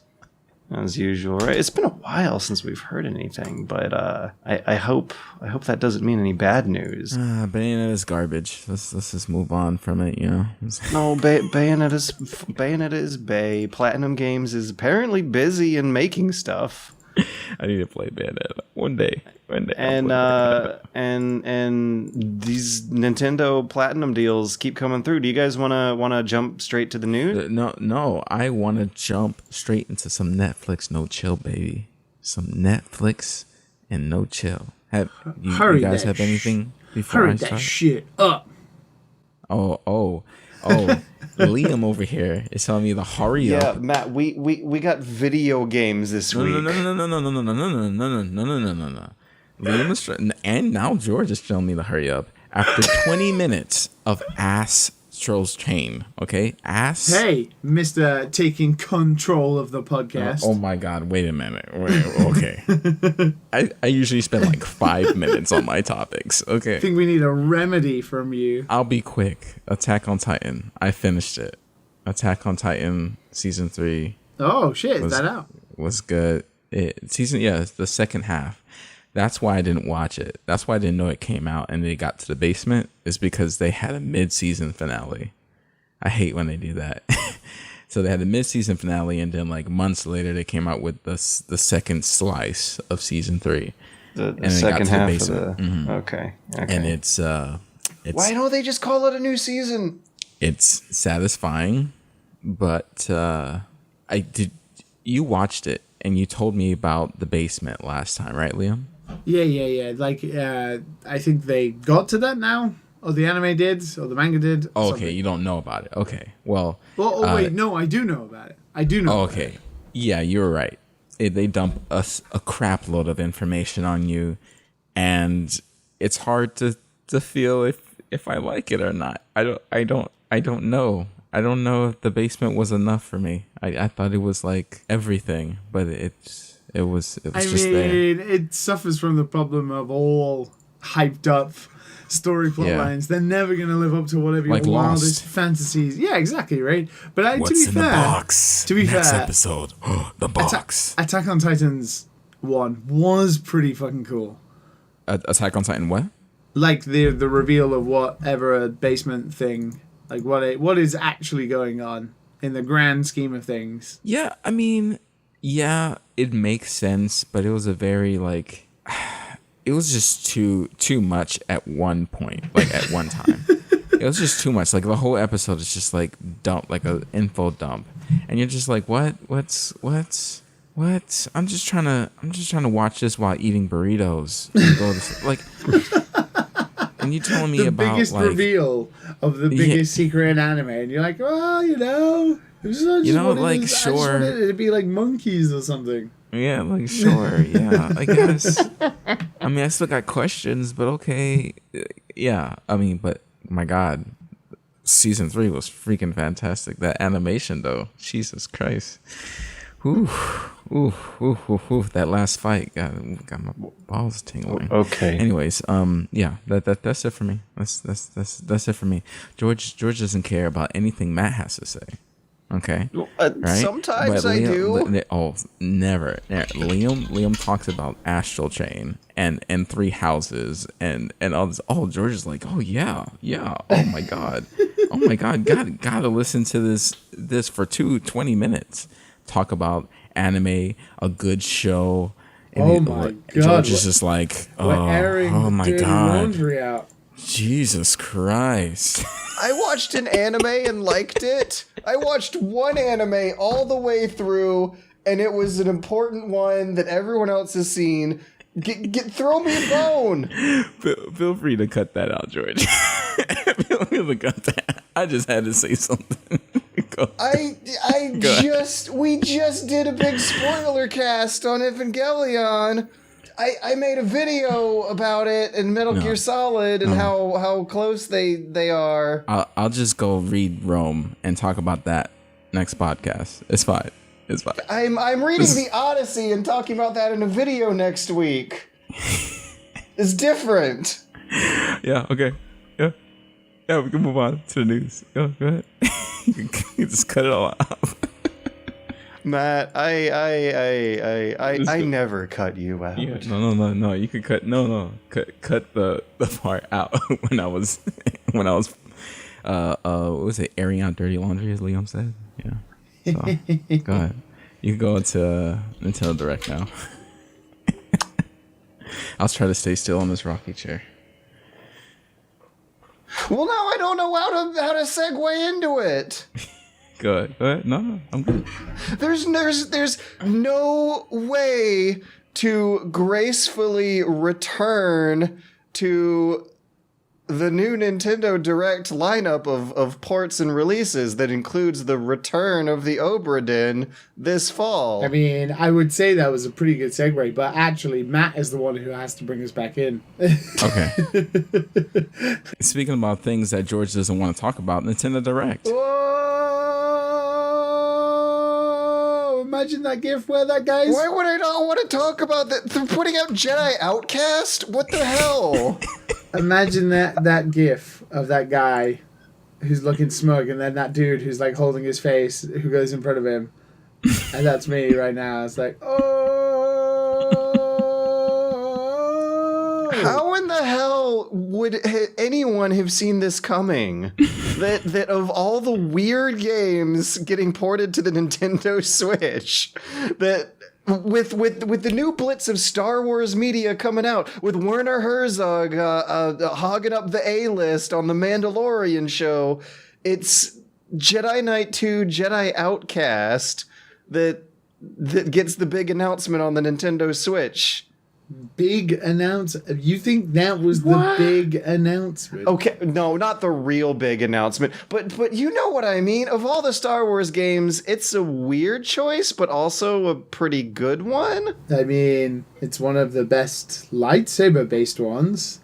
usual, right? It's been a while since we've heard anything, but I hope that doesn't mean any bad news. Bayonetta is garbage. Let's just move on from it, you know. No, Bayonetta is Bay. Platinum Games is apparently busy and making stuff. I need to play Bayonetta one day. And these Nintendo Platinum deals keep coming through. Do you guys wanna jump straight to the news? No. I want to jump straight into some Netflix no chill, baby. Some Netflix and no chill. Have you guys have anything before I start? Hurry that shit up. Oh. Liam over here is telling me to hurry up. Yeah, Matt, we got video games this week. No. Liam is and now George is telling me to hurry up after 20 minutes of Astral Chain. Okay, Hey, Mr. Taking control of the podcast. Oh my God! Wait a minute. Okay, I usually spend like 5 minutes on my topics. Okay, I think we need a remedy from you. I'll be quick. Attack on Titan. I finished it. Attack on Titan season 3. Oh shit! Is that out? Was good. It's the second half. That's why I didn't watch it. That's why I didn't know it came out and they got to the basement, is because they had a mid-season finale. I hate when they do that. So they had the mid-season finale, and then like months later they came out with the second slice of season 3. The second half of the... Mm-hmm. Okay. And it's why don't they just call it a new season? It's satisfying, but you watched it and you told me about the basement last time, right, Liam? Yeah. Like, I think they got to that now, or the anime did, or the manga did. Oh, okay, you don't know about it. Okay, well. Wait, no, I do know about it. I do know. Oh, okay, about it. Yeah, you're right. They dump a crap load of information on you, and it's hard to feel if I like it or not. I don't know. I don't know if the basement was enough for me. I thought it was like everything, but it was just there. It suffers from the problem of all hyped up story plot lines. They're never going to live up to whatever your wildest fantasies. Yeah, exactly, right? But what's in the box? To be Next fair, episode, the box. Attack on Titan's 1 was pretty fucking cool. Attack on Titan what? Like the reveal of whatever a basement thing, like what is actually going on in the grand scheme of things. Yeah, I mean, yeah, it makes sense, but it was a very like it was just too much at one point, like at one time. It was just too much. Like the whole episode is just like dump, like a info dump, and you're just like, what's I'm just trying to watch this while eating burritos and go to, like, and you telling me the about biggest like reveal of the biggest secret in anime, and you're like, well, you know, I just wanted it to be like monkeys or something. Yeah, like, sure, yeah, I guess. I mean, I still got questions, but okay. Yeah, I mean, but my God, season 3 was freaking fantastic. That animation, though, Jesus Christ. Ooh, that last fight got my balls tingling. Okay. Anyways, yeah, that's it for me. That's it for me. George doesn't care about anything Matt has to say. Okay, right? Sometimes but I do. Never. Liam talks about Astral Chain and 3 houses and all this. Oh, George is like, oh yeah. Oh my god. Gotta listen to this for 20 minutes. Talk about anime, a good show. And my god! George is just like, oh my god, laundry out. Jesus Christ. I watched an anime and liked it. I watched one anime all the way through, and it was an important one that everyone else has seen. Throw me a bone. Feel free to cut that out, George. Feel free to cut that. I just had to say something. We just did a big spoiler cast on Evangelion. I made a video about it and Metal Gear Solid and how close they are. I'll just go read Rome and talk about that next podcast. It's fine. I'm reading the Odyssey and talking about that in a video next week. It's different. Yeah, okay. Yeah, we can move on to the news. Go ahead. You can just cut it all out. Matt, I never cut you out. Yeah, no. You could cut cut the part out when I was what was it, airing out dirty laundry, as Liam said. Yeah. So go ahead. You can go into Nintendo Direct now. I'll try to stay still on this rocky chair. Well, now I don't know how to segue into it. Go ahead. No, I'm good. There's no way to gracefully return to the new Nintendo Direct lineup of ports and releases that includes the return of the Obra Dinn this fall. I mean, I would say that was a pretty good segue, but actually Matt is the one who has to bring us back in. Okay. Speaking about things that George doesn't want to talk about, Nintendo Direct. Whoa! Imagine that GIF where that guy's... Why would I not want to talk about that? They're putting out Jedi Outcast? What the hell? Imagine that GIF of that guy who's looking smug, and then that dude who's like holding his face, who goes in front of him, and that's me right now. It's like, oh! How in the hell would anyone have seen this coming? that of all the weird games getting ported to the Nintendo Switch, that. With the new blitz of Star Wars media coming out, with Werner Herzog hogging up the A-list on the Mandalorian show, it's Jedi Knight 2 Jedi Outcast that gets the big announcement on the Nintendo Switch. Big announcement? You think that was the big announcement? Okay, no, not the real big announcement, but you know what I mean. Of all the Star Wars games, it's a weird choice, but also a pretty good one. I mean, it's one of the best lightsaber-based ones.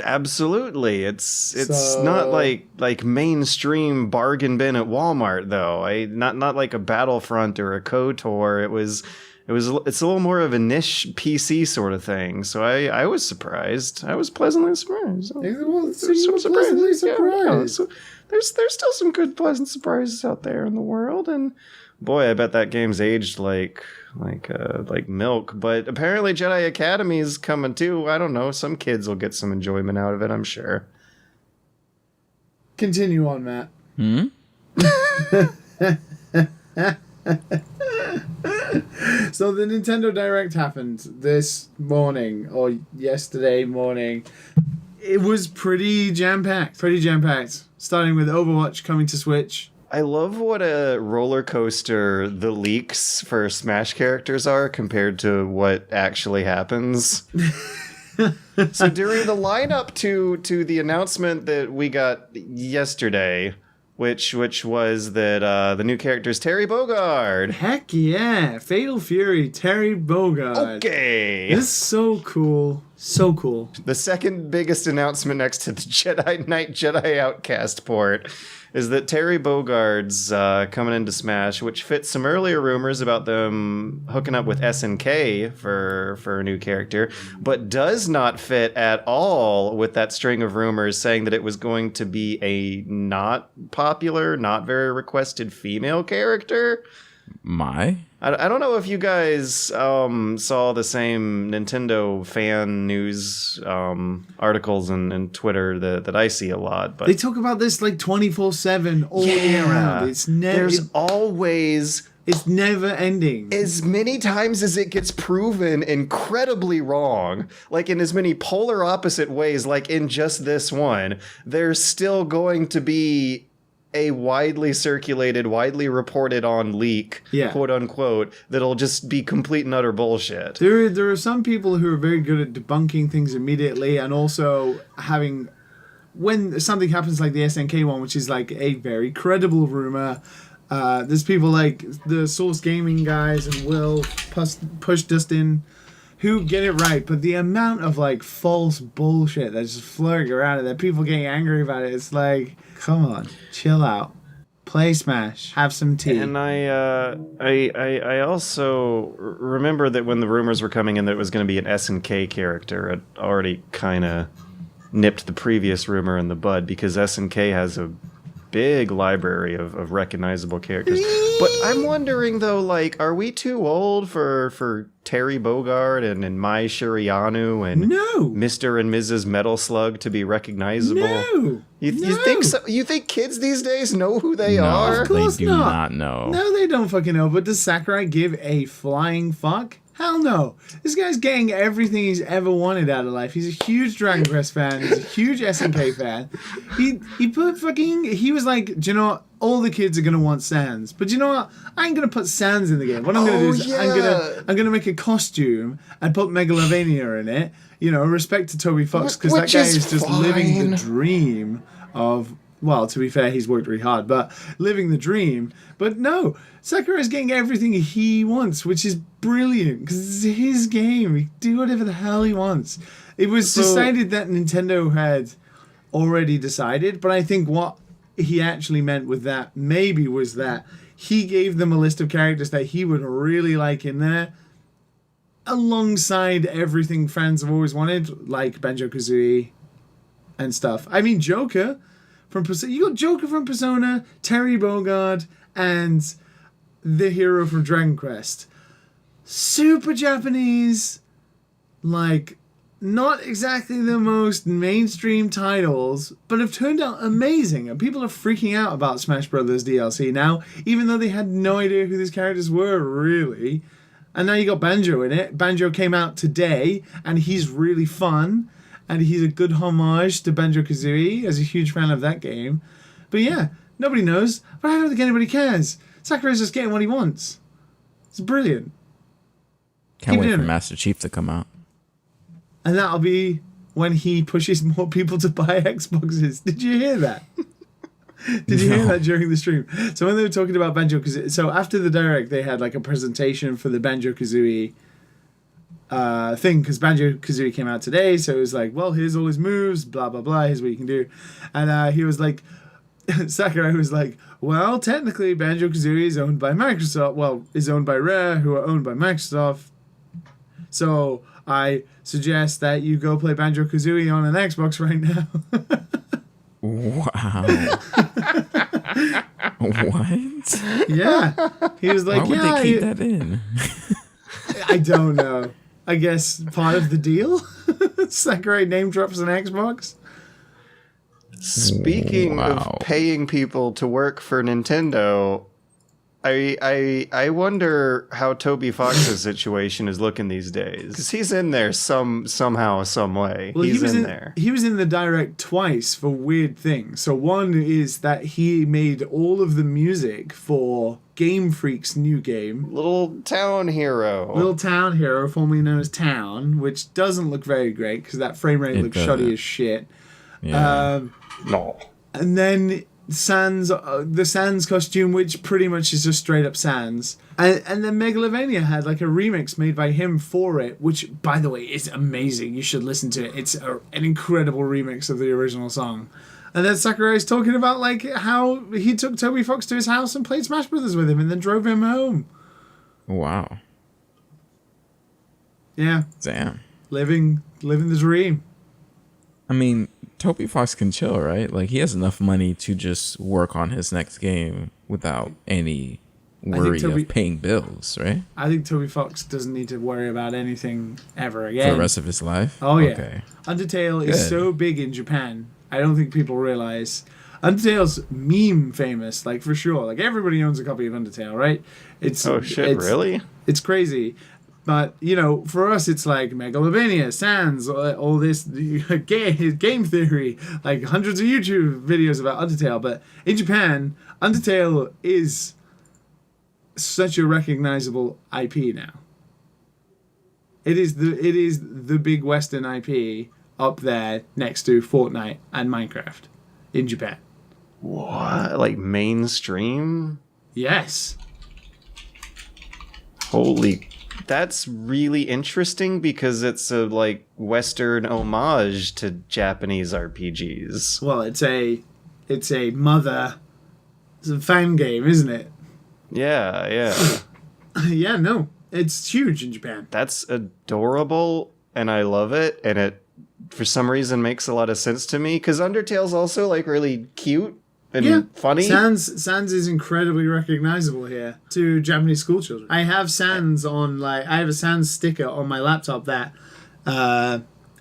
Absolutely, it's not like mainstream bargain bin at Walmart though. Not like a Battlefront or a KOTOR. It's a little more of a niche PC sort of thing. So I was surprised. I was pleasantly surprised. Pleasantly surprised. So there's still some good pleasant surprises out there in the world, and boy, I bet that game's aged like milk. But apparently Jedi Academy is coming too. I don't know. Some kids will get some enjoyment out of it, I'm sure. Continue on, Matt. So the Nintendo Direct happened this morning or yesterday morning. It was pretty jam-packed. Starting with Overwatch coming to Switch. I love what a roller coaster the leaks for Smash characters are compared to what actually happens. So during the lineup to the announcement that we got yesterday, which was that the new character is Terry Bogard. Heck yeah. Fatal Fury, Terry Bogard. Okay. This is so cool. So cool. The second biggest announcement next to the Jedi Knight Jedi Outcast port is that Terry Bogard's coming into Smash, which fits some earlier rumors about them hooking up with SNK for a new character, but does not fit at all with that string of rumors saying that it was going to be a not popular, not very requested female character. I don't know if you guys saw the same Nintendo fan news articles and Twitter that I see a lot. But they talk about this like 24/7 all year round. It's never ending. As many times as it gets proven incredibly wrong, like in as many polar opposite ways, like in just this one, there's still going to be a widely circulated, widely reported on leak, quote unquote, that'll just be complete and utter bullshit. There are some people who are very good at debunking things immediately, and also having, when something happens like the SNK one, which is like a very credible rumor, there's people like the Source Gaming guys and Will Push Dustin who get it right, but the amount of like false bullshit that's just floating around and that people getting angry about it, it's like, come on, chill out, play Smash, have some tea. And I also remember that when the rumors were coming in that it was going to be an SNK character, it already kind of nipped the previous rumor in the bud, because SNK has a big library of recognizable characters. But I'm wondering though, like, are we too old for Terry Bogard and Mai Shirayanu and Mr. and Mrs. Metal Slug to be recognizable? No. You think so? You think kids these days know who they are? Of course they do not know. No, they don't fucking know. But does Sakurai give a flying fuck? Hell no. This guy's getting everything he's ever wanted out of life. He's a huge Dragon Quest fan. He's a huge SNK fan. He was like, do you know what? All the kids are going to want Sans. But you know what? I ain't going to put Sans in the game. What I'm going to do is I'm going to make a costume and put Megalovania in it. You know, respect to Toby Fox, because that guy is just living the dream of... Well, to be fair, he's worked really hard, but living the dream. But no, Sakurai's getting everything he wants, which is brilliant, because it's his game. He can do whatever the hell he wants. It was decided that Nintendo had already decided, but I think what he actually meant with that maybe was that he gave them a list of characters that he would really like in there, alongside everything fans have always wanted, like Banjo-Kazooie and stuff. I mean, Joker... You got Joker from Persona, Terry Bogard, and the hero from Dragon Quest. Super Japanese, like, not exactly the most mainstream titles, but have turned out amazing. And people are freaking out about Smash Brothers DLC now, even though they had no idea who these characters were, really. And now you got Banjo in it. Banjo came out today, and he's really fun. And he's a good homage to Banjo-Kazooie, as a huge fan of that game. But yeah, nobody knows. But I don't think anybody cares. Sakurai's just getting what he wants. It's brilliant. Can't wait for Master Chief to come out. And that'll be when he pushes more people to buy Xboxes. Did you hear that? Did you hear that during the stream? So when they were talking about Banjo-Kazooie... So after the Direct, they had like a presentation for the Banjo-Kazooie... thing, because Banjo-Kazooie came out today, so it was like, well, here's all his moves, blah blah blah, here's what you can do. And he was like, Sakurai was like, well, technically Banjo-Kazooie is owned by Microsoft, well, is owned by Rare, who are owned by Microsoft, so I suggest that you go play Banjo-Kazooie on an Xbox right now. Wow. What? Yeah. He was like, why would they keep that in? I don't know. I guess part of the deal? Sakurai name drops an Xbox? Speaking of paying people to work for Nintendo, I wonder how Toby Fox's situation is looking these days, because he's in there somehow, some way. Well, he's he was in there. He was in the direct twice for weird things. So one is that he made all of the music for Game Freak's new game, Little Town Hero. Little Town Hero, formerly known as Town, which doesn't look very great because that frame rate looks shoddy as shit. Yeah. No. And then Sans, the Sans costume, which pretty much is just straight up Sans. And then Megalovania had like a remix made by him for it, which, by the way, is amazing. You should listen to it. It's an incredible remix of the original song. And then Sakurai's talking about like how he took Toby Fox to his house and played Smash Brothers with him and then drove him home. Wow. Yeah. Damn. Living the dream. I mean, Toby Fox can chill, right? Like, he has enough money to just work on his next game without any worry of paying bills, right? I think Toby Fox doesn't need to worry about anything ever again. For the rest of his life? Oh, yeah. Okay. Undertale is so big in Japan. I don't think people realize. Undertale's meme famous, like, for sure. Like, everybody owns a copy of Undertale, right? Really? It's crazy. But, you know, for us, it's like Megalovania, Sans, all this game theory, like hundreds of YouTube videos about Undertale. But in Japan, Undertale is such a recognizable IP now. It is the big Western IP up there next to Fortnite and Minecraft in Japan. What? Like mainstream? Yes. Holy, that's really interesting because it's a like Western homage to Japanese RPGs. Well, it's a fan game, isn't it? Yeah. Yeah, no. It's huge in Japan. That's adorable and I love it, and it for some reason makes a lot of sense to me because Undertale's also like really cute and funny. Sans is incredibly recognizable here to Japanese school children. I have Sans I have a Sans sticker on my laptop that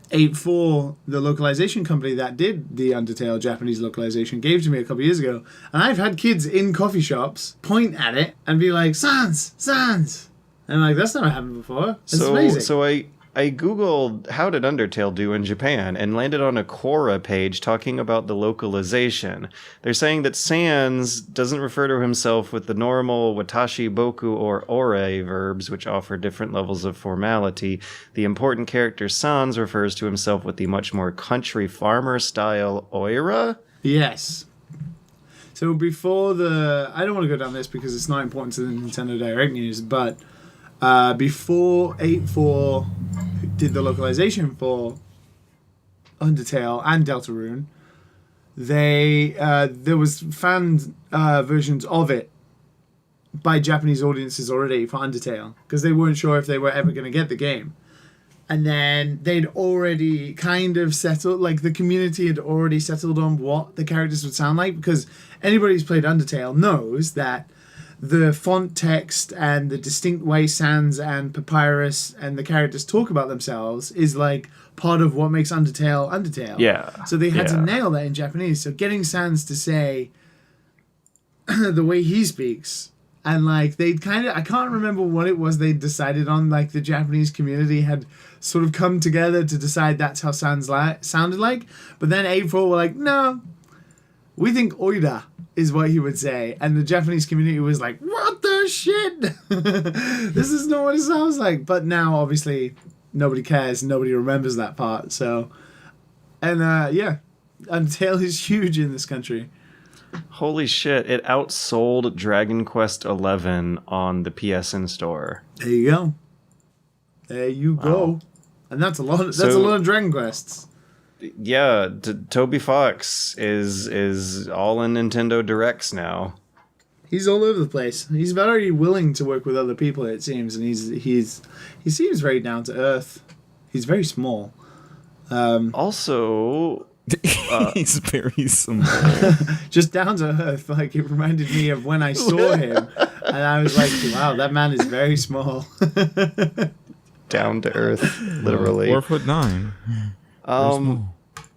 84, the localization company that did the Undertale Japanese localization, gave to me a couple years ago. And I've had kids in coffee shops point at it and be like, Sans! And I'm like, that's never happened before. It's amazing. So I googled how did Undertale do in Japan and landed on a Quora page talking about the localization. They're saying that Sans doesn't refer to himself with the normal watashi, boku, or ore verbs, which offer different levels of formality. The important character Sans refers to himself with the much more country farmer style oira. Yes. So before I don't want to go down this because it's not important to the Nintendo Direct news, but before 8.4 did the localization for Undertale and Deltarune, there was fan versions of it by Japanese audiences already for Undertale because they weren't sure if they were ever going to get the game. And then they'd already kind of settled, like the community had already settled on what the characters would sound like, because anybody who's played Undertale knows that the font text and the distinct way Sans and Papyrus and the characters talk about themselves is like part of what makes Undertale. Yeah. So they had to nail that in Japanese. So getting Sans to say the way he speaks, and like I can't remember what it was they decided on, like the Japanese community had sort of come together to decide that's how Sans sounded like. But then 8.4 were like, no, we think Oida is what he would say. And the Japanese community was like, what the shit? This is not what it sounds like. But now, obviously, nobody cares. Nobody remembers that part. So, and Undertale is huge in this country. Holy shit, it outsold Dragon Quest XI on the PSN store. There you go. Wow. And that's a lot of Dragon Quests. Yeah, Toby Fox is all in Nintendo Directs now. He's all over the place. He's very willing to work with other people, it seems, and he seems very down to earth. He's very small. Also, he's very small. Just down to earth. Like, it reminded me of when I saw him, and I was like, wow, that man is very small. Down to earth, literally. 4'9".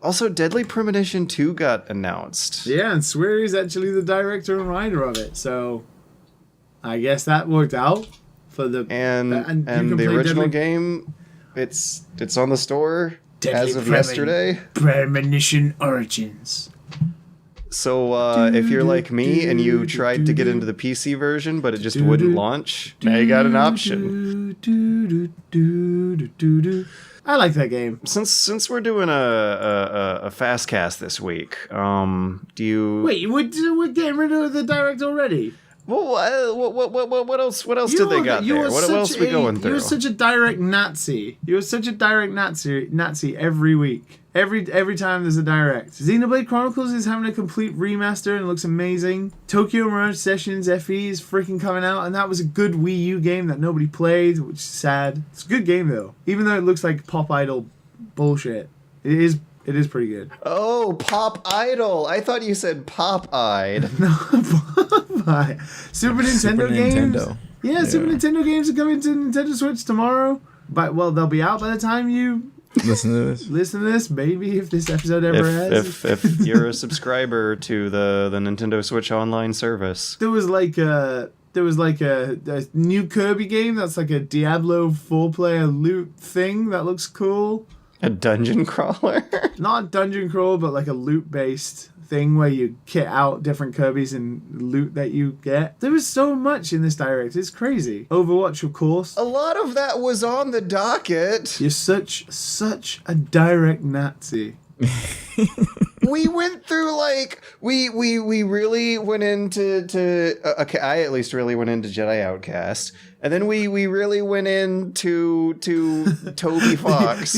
Also, Deadly Premonition 2 got announced. Yeah, and Swear is actually the director and writer of it, so I guess that worked out for the And you can the play original Deadly- game, it's on the store Deadly as of yesterday. Premonition Origins. So if you're like me and you tried to get into the PC version, but it just wouldn't launch, now you got an option. I like that game. Since we're doing a fast cast this week, do you? Wait, we're getting rid of the direct already? Well, what else did they got there? What else are we going through? You're such a direct Nazi. You're such a direct Nazi every week. Every time there's a direct. Xenoblade Chronicles is having a complete remaster and it looks amazing. Tokyo Mirage Sessions FE is freaking coming out, and that was a good Wii U game that nobody played, which is sad. It's a good game though, even though it looks like Pop Idol bullshit. It is pretty good. Oh, Pop Idol! I thought you said Pop-Eyed. No, Popeye. Super Nintendo games. Yeah, Super Nintendo games are coming to Nintendo Switch tomorrow. But they'll be out by the time you listen to this. Listen to this, maybe if this episode ever has. If you're a subscriber to the Nintendo Switch online service, there was like a new Kirby game that's like a Diablo 4-player loot thing that looks cool. a dungeon crawler. Not dungeon crawl, but like a loot based thing where you kit out different Kirby's and loot that you get. There was so much in this direct. It's crazy. Overwatch, of course. A lot of that was on the docket. You're such a direct Nazi. We went through like we really went into okay, I at least really went into Jedi Outcast, and then we really went into Toby Fox.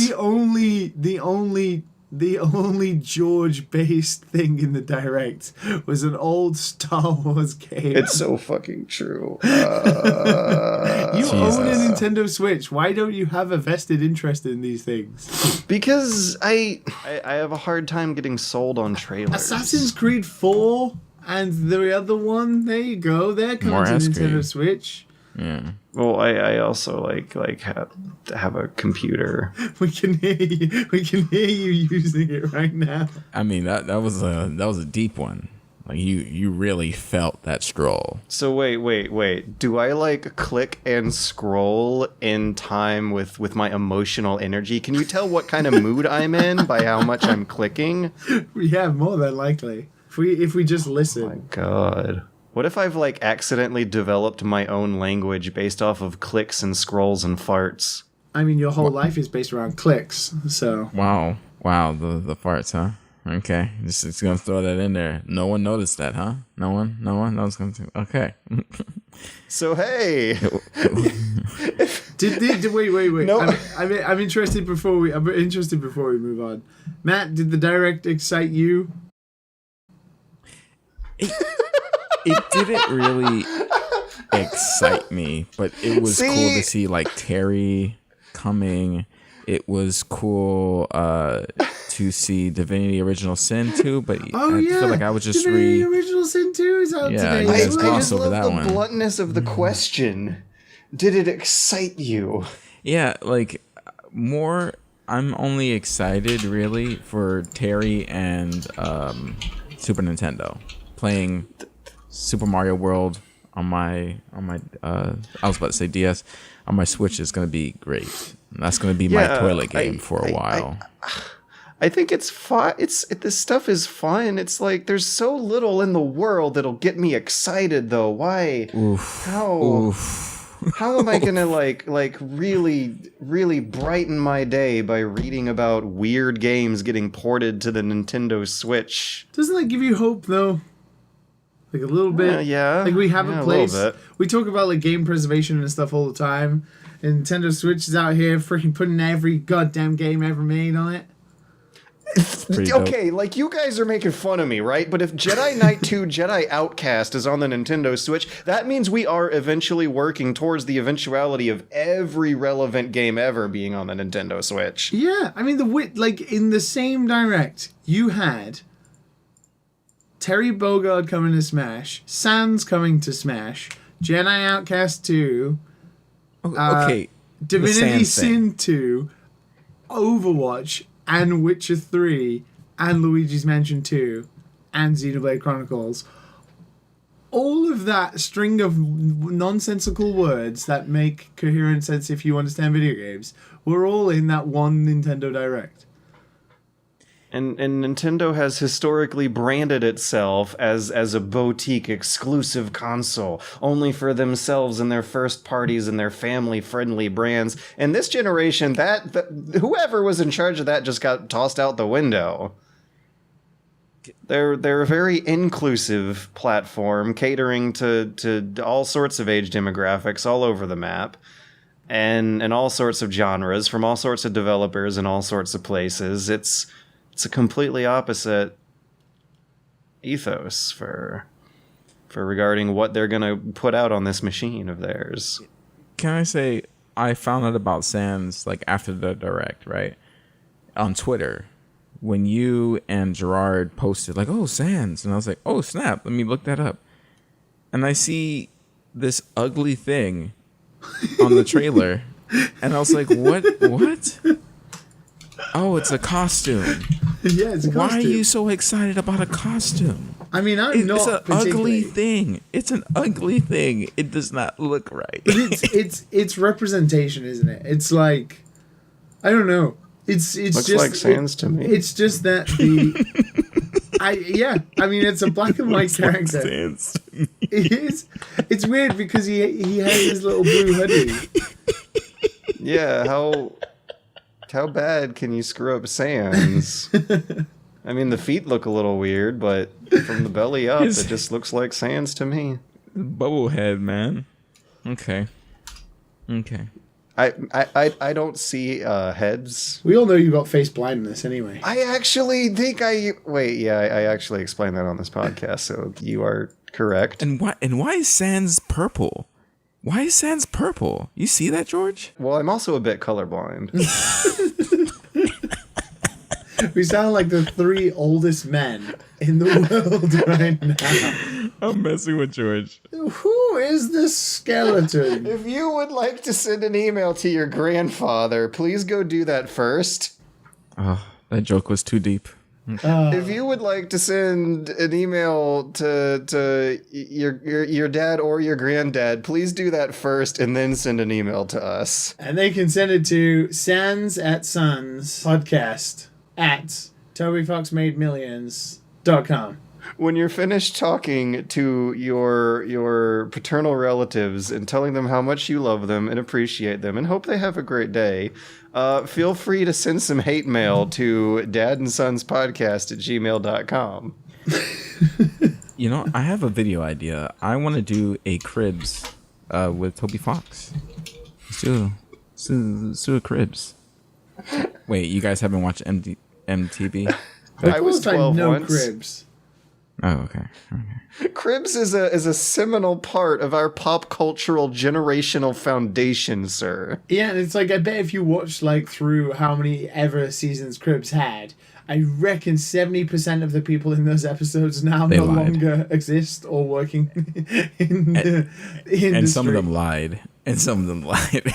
The only George-based thing in the direct was an old Star Wars game. It's so fucking true. You own a Nintendo Switch. Why don't you have a vested interest in these things? Because I have a hard time getting sold on trailers. Assassin's Creed 4 and the other one, there you go. They're coming to Nintendo Switch. Yeah. Well, I also like have a computer. We can hear you using it right now. I mean that was a deep one. Like you really felt that scroll. So wait. Do I like click and scroll in time with my emotional energy? Can you tell what kind of mood I'm in by how much I'm clicking? Yeah, more than likely. If we just listen. Oh my God. What if I've like accidentally developed my own language based off of clicks and scrolls and farts? I mean, your whole life is based around clicks, so. Wow, the farts, huh? Okay, just gonna throw that in there. No one noticed that, huh? No one's gonna do. Okay. So hey. Wait. No. I'm interested before we move on. Matt, did the direct excite you? It didn't really excite me, but it was cool to see like Terry coming. It was cool to see Divinity Original Sin 2, but I feel like I was just Divinity Original Sin 2 is out today. you guys I glossed just over love that the one. bluntness of the question. Did it excite you? Yeah, like more. I'm only excited really for Terry and Super Nintendo playing Super Mario World on my I was about to say DS. On my Switch is going to be great. That's going to be my toilet game for a while. I think it's fun. This stuff is fun. It's like there's so little in the world that'll get me excited though. Why? Oof. How am I gonna like really brighten my day by reading about weird games getting ported to the Nintendo Switch? Doesn't that give you hope though? Like a little bit. Yeah. Like we have a place. little bit. We talk about like game preservation and stuff all the time. And Nintendo Switch is out here freaking putting every goddamn game ever made on it. Okay, like you guys are making fun of me, right? But if Jedi Knight 2 Jedi Outcast is on the Nintendo Switch, that means we are eventually working towards the eventuality of every relevant game ever being on the Nintendo Switch. Yeah, I mean like in the same direct, you had Terry Bogard coming to Smash, Sans coming to Smash, Jedi Outcast 2, Okay, Divinity Sin 2, Overwatch, and Witcher 3, and Luigi's Mansion 2, and Xenoblade Chronicles, all of that string of nonsensical words that make coherent sense if you understand video games were all in that one Nintendo Direct. And Nintendo has historically branded itself as a boutique exclusive console, only for themselves and their first parties and their family-friendly brands. And this generation, that whoever was in charge of that just got tossed out the window. They're a very inclusive platform, catering to all sorts of age demographics all over the map. And all sorts of genres, from all sorts of developers in all sorts of places. It's a completely opposite ethos for regarding what they're going to put out on this machine of theirs. Can I say, I found out about Sans like after the Direct, right? On Twitter, when you and Gerard posted like, oh, Sans. And I was like, oh, snap. Let me look that up. And I see this ugly thing on the trailer. And I was like, what? Oh, it's a costume. Yeah, it's a costume. Why are you so excited about a costume? I mean, I'm not It's an particularly... ugly thing. It's an ugly thing. It does not look right. But it's representation, isn't it? It's like, I don't know. It's Looks just like Sans to me. It's just that I mean, it's a black and white character. It is. It's weird because he has his little blue hoodie. Yeah, how bad can you screw up Sans? I mean, the feet look a little weird, but from the belly up, it just looks like Sans to me. Bubblehead, man. Okay. I don't see heads. We all know you got face blindness anyway. I actually think I actually explained that on this podcast, so you are correct. And why is Sans purple? Why is Sans purple? You see that, George? Well, I'm also a bit colorblind. We sound like the three oldest men in the world right now. I'm messing with George. Who is this skeleton? If you would like to send an email to your grandfather, please go do that first. Oh, that joke was too deep. If you would like to send an email to your dad or your granddad, please do that first and then send an email to us. And they can send it to sands@sonspodcast at TobyFoxMadeMillions.com. When you're finished talking to your paternal relatives and telling them how much you love them and appreciate them and hope they have a great day, feel free to send some hate mail to dadandsonspodcast@gmail.com. You know, I have a video idea. I want to do a Cribs with Toby Fox. Let's do a Cribs. Wait, you guys haven't watched MTV? I was 12 once. Cribs. Oh, okay. Cribs is a seminal part of our pop cultural generational foundation, sir. Yeah, and it's like, I bet if you watched like through how many ever seasons Cribs had, I reckon 70% of the people in those episodes now no longer exist or working in the industry. And some of them lied. Some of them lied.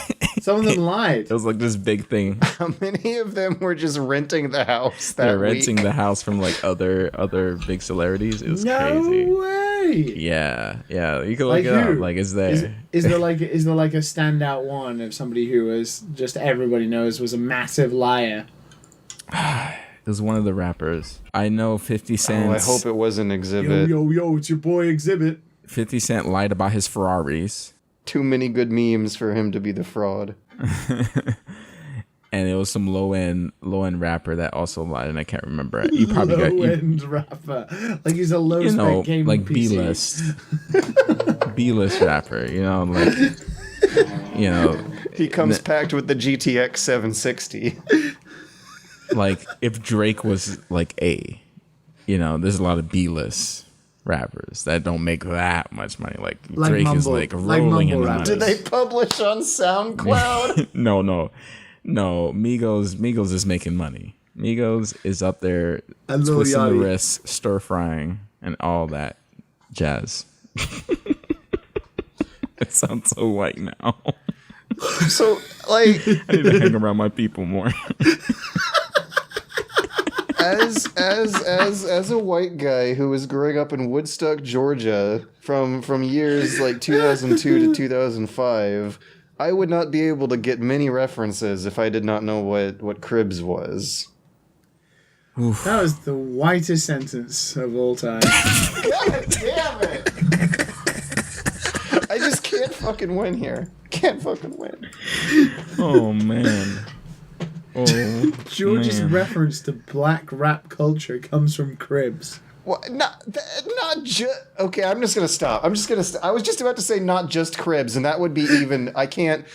It was like this big thing. How many of them were just renting the house that They're renting week? the house from like other big celebrities. It was no crazy. way. Yeah. You can look Like it up. who? Like, is there like a standout one of somebody who was just everybody knows was a massive liar? It was one of the rappers. I know 50 Cent. Oh, I hope it wasn't Exhibit. Yo, it's your boy Exhibit. 50 Cent lied about his Ferraris. Too many good memes for him to be the fraud. And it was some low end rapper that also lied, and I can't remember it. You probably low end rapper, like he's a low spec game like PC. B-list rapper. He comes packed with the GTX 760. Like if Drake was like there's a lot of B-list rappers that don't make that much money. Like Drake Mumble, is like rolling in the money. Do they publish on SoundCloud? No. Migos is making money. Migos is up there twisting the wrists, stir frying, and all that jazz. It sounds so white now. So, like, I need to hang around my people more. as a white guy who was growing up in Woodstock, Georgia, from years like 2002 to 2005, I would not be able to get many references if I did not know what Cribs was. Oof. That was the whitest sentence of all time. God damn it! I just can't fucking win here. Can't fucking win. Oh man. Oh, George's reference to black rap culture comes from Cribs. Well, not just. Okay, I'm just gonna stop. I was just about to say not just Cribs, and that would be even. I can't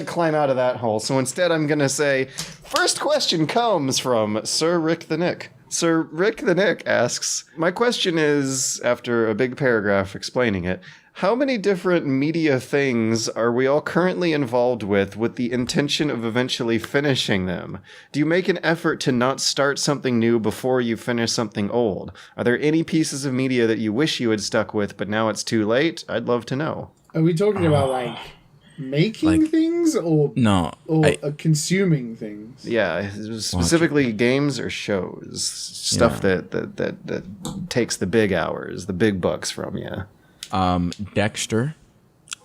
climb out of that hole. So instead, I'm gonna say, first question comes from Sir Rick the Nick. Sir Rick the Nick asks, my question is, after a big paragraph explaining it, how many different media things are we all currently involved with the intention of eventually finishing them? Do you make an effort to not start something new before you finish something old? Are there any pieces of media that you wish you had stuck with, but now it's too late? I'd love to know. Are we talking about, like, making things or consuming things? Yeah, specifically games or shows. Stuff that takes the big hours, the big bucks from you. Dexter,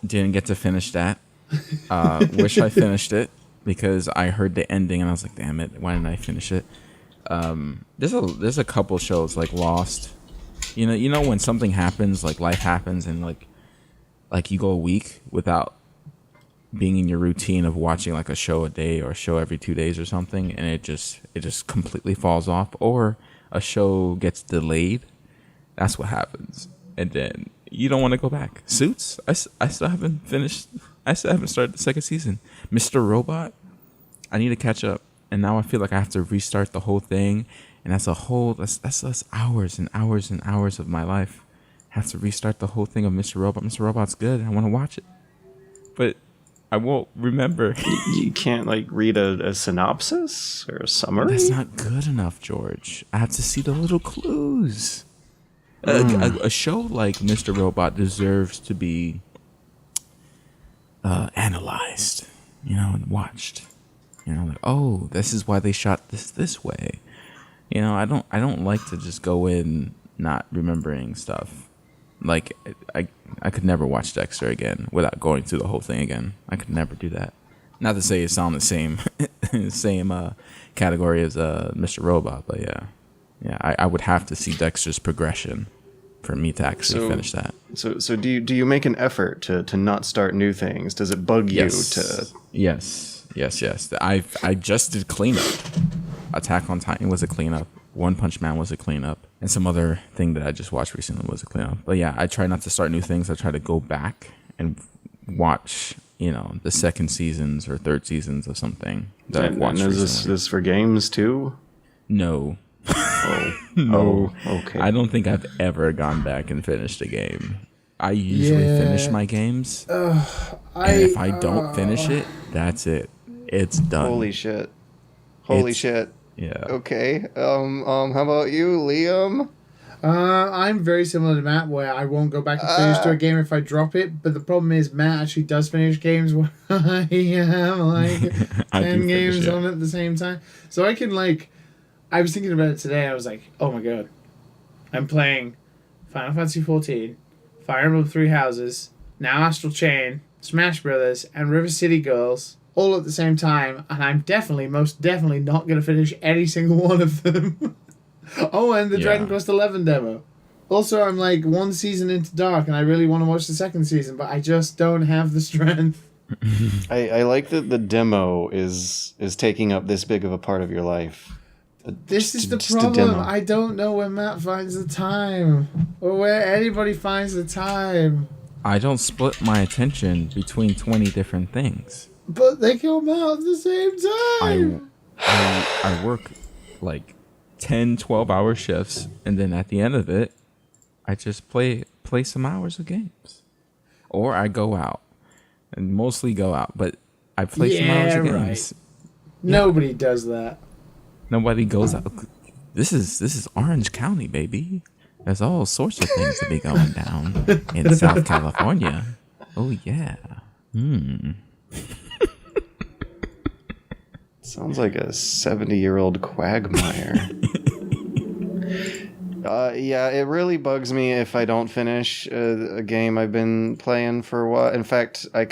didn't get to finish that. Wish I finished it because I heard the ending and I was like, damn it, why didn't I finish it? There's a couple shows like Lost. You know when something happens, like life happens, and like you go a week without being in your routine of watching like a show a day or a show every 2 days or something, and it just completely falls off, or a show gets delayed. That's what happens, and then you don't want to go back. Suits, I still haven't finished. I still haven't started the second season. Mr. Robot, I need to catch up, and now I feel like I have to restart the whole thing, and that's hours and hours and hours of my life. I have to restart the whole thing of Mr. Robot. Mr. Robot's good. I want to watch it, but I won't remember. You can't like read a synopsis or a summary? That's not good enough, George. I have to see the little clues. A show like Mr. Robot deserves to be analyzed, and watched. Like, oh, this is why they shot this way. I don't like to just go in not remembering stuff. Like I could never watch Dexter again without going through the whole thing again. I could never do that. Not to say it's on the same category as Mr. Robot, but yeah, I would have to see Dexter's progression for me to actually finish that. So do you make an effort to not start new things? Does it bug you to? Yes. I just did cleanup. Attack on Titan was a cleanup. One Punch Man was a cleanup, and some other thing that I just watched recently was a cleanup. But yeah, I try not to start new things. I try to go back and watch, the second seasons or third seasons of something that I've watched. And is this for games too? No. No. Okay. I don't think I've ever gone back and finished a game. I usually finish my games, and if I don't finish it, that's it. It's done. Holy shit. Yeah. Okay. How about you, Liam? I'm very similar to Matt, where I won't go back and finish to a game if I drop it. But the problem is, Matt actually does finish games where I have like 10 games on at the same time. So I can I was thinking about it today. I was like, oh my god, I'm playing Final Fantasy XIV, Fire Emblem Three Houses, now Astral Chain, Smash Brothers, and River City Girls all at the same time, and I'm most definitely not going to finish any single one of them. Oh, and the Dragon Quest XI demo. Also, I'm one season into Dark, and I really want to watch the second season, but I just don't have the strength. I like that the demo is taking up this big of a part of your life. This is the problem. I don't know where Matt finds the time, or where anybody finds the time. I don't split my attention between 20 different things. But they come out at the same time. I work 10, 12-hour shifts, and then at the end of it, I just play some hours of games. Or I go out, and mostly go out, but I play some hours of games. Nobody does that. Nobody goes out. This is Orange County, baby. There's all sorts of things to be going down in South California. Oh, yeah. Sounds like a 70-year-old quagmire. Yeah, it really bugs me if I don't finish a game I've been playing for a while. In fact, I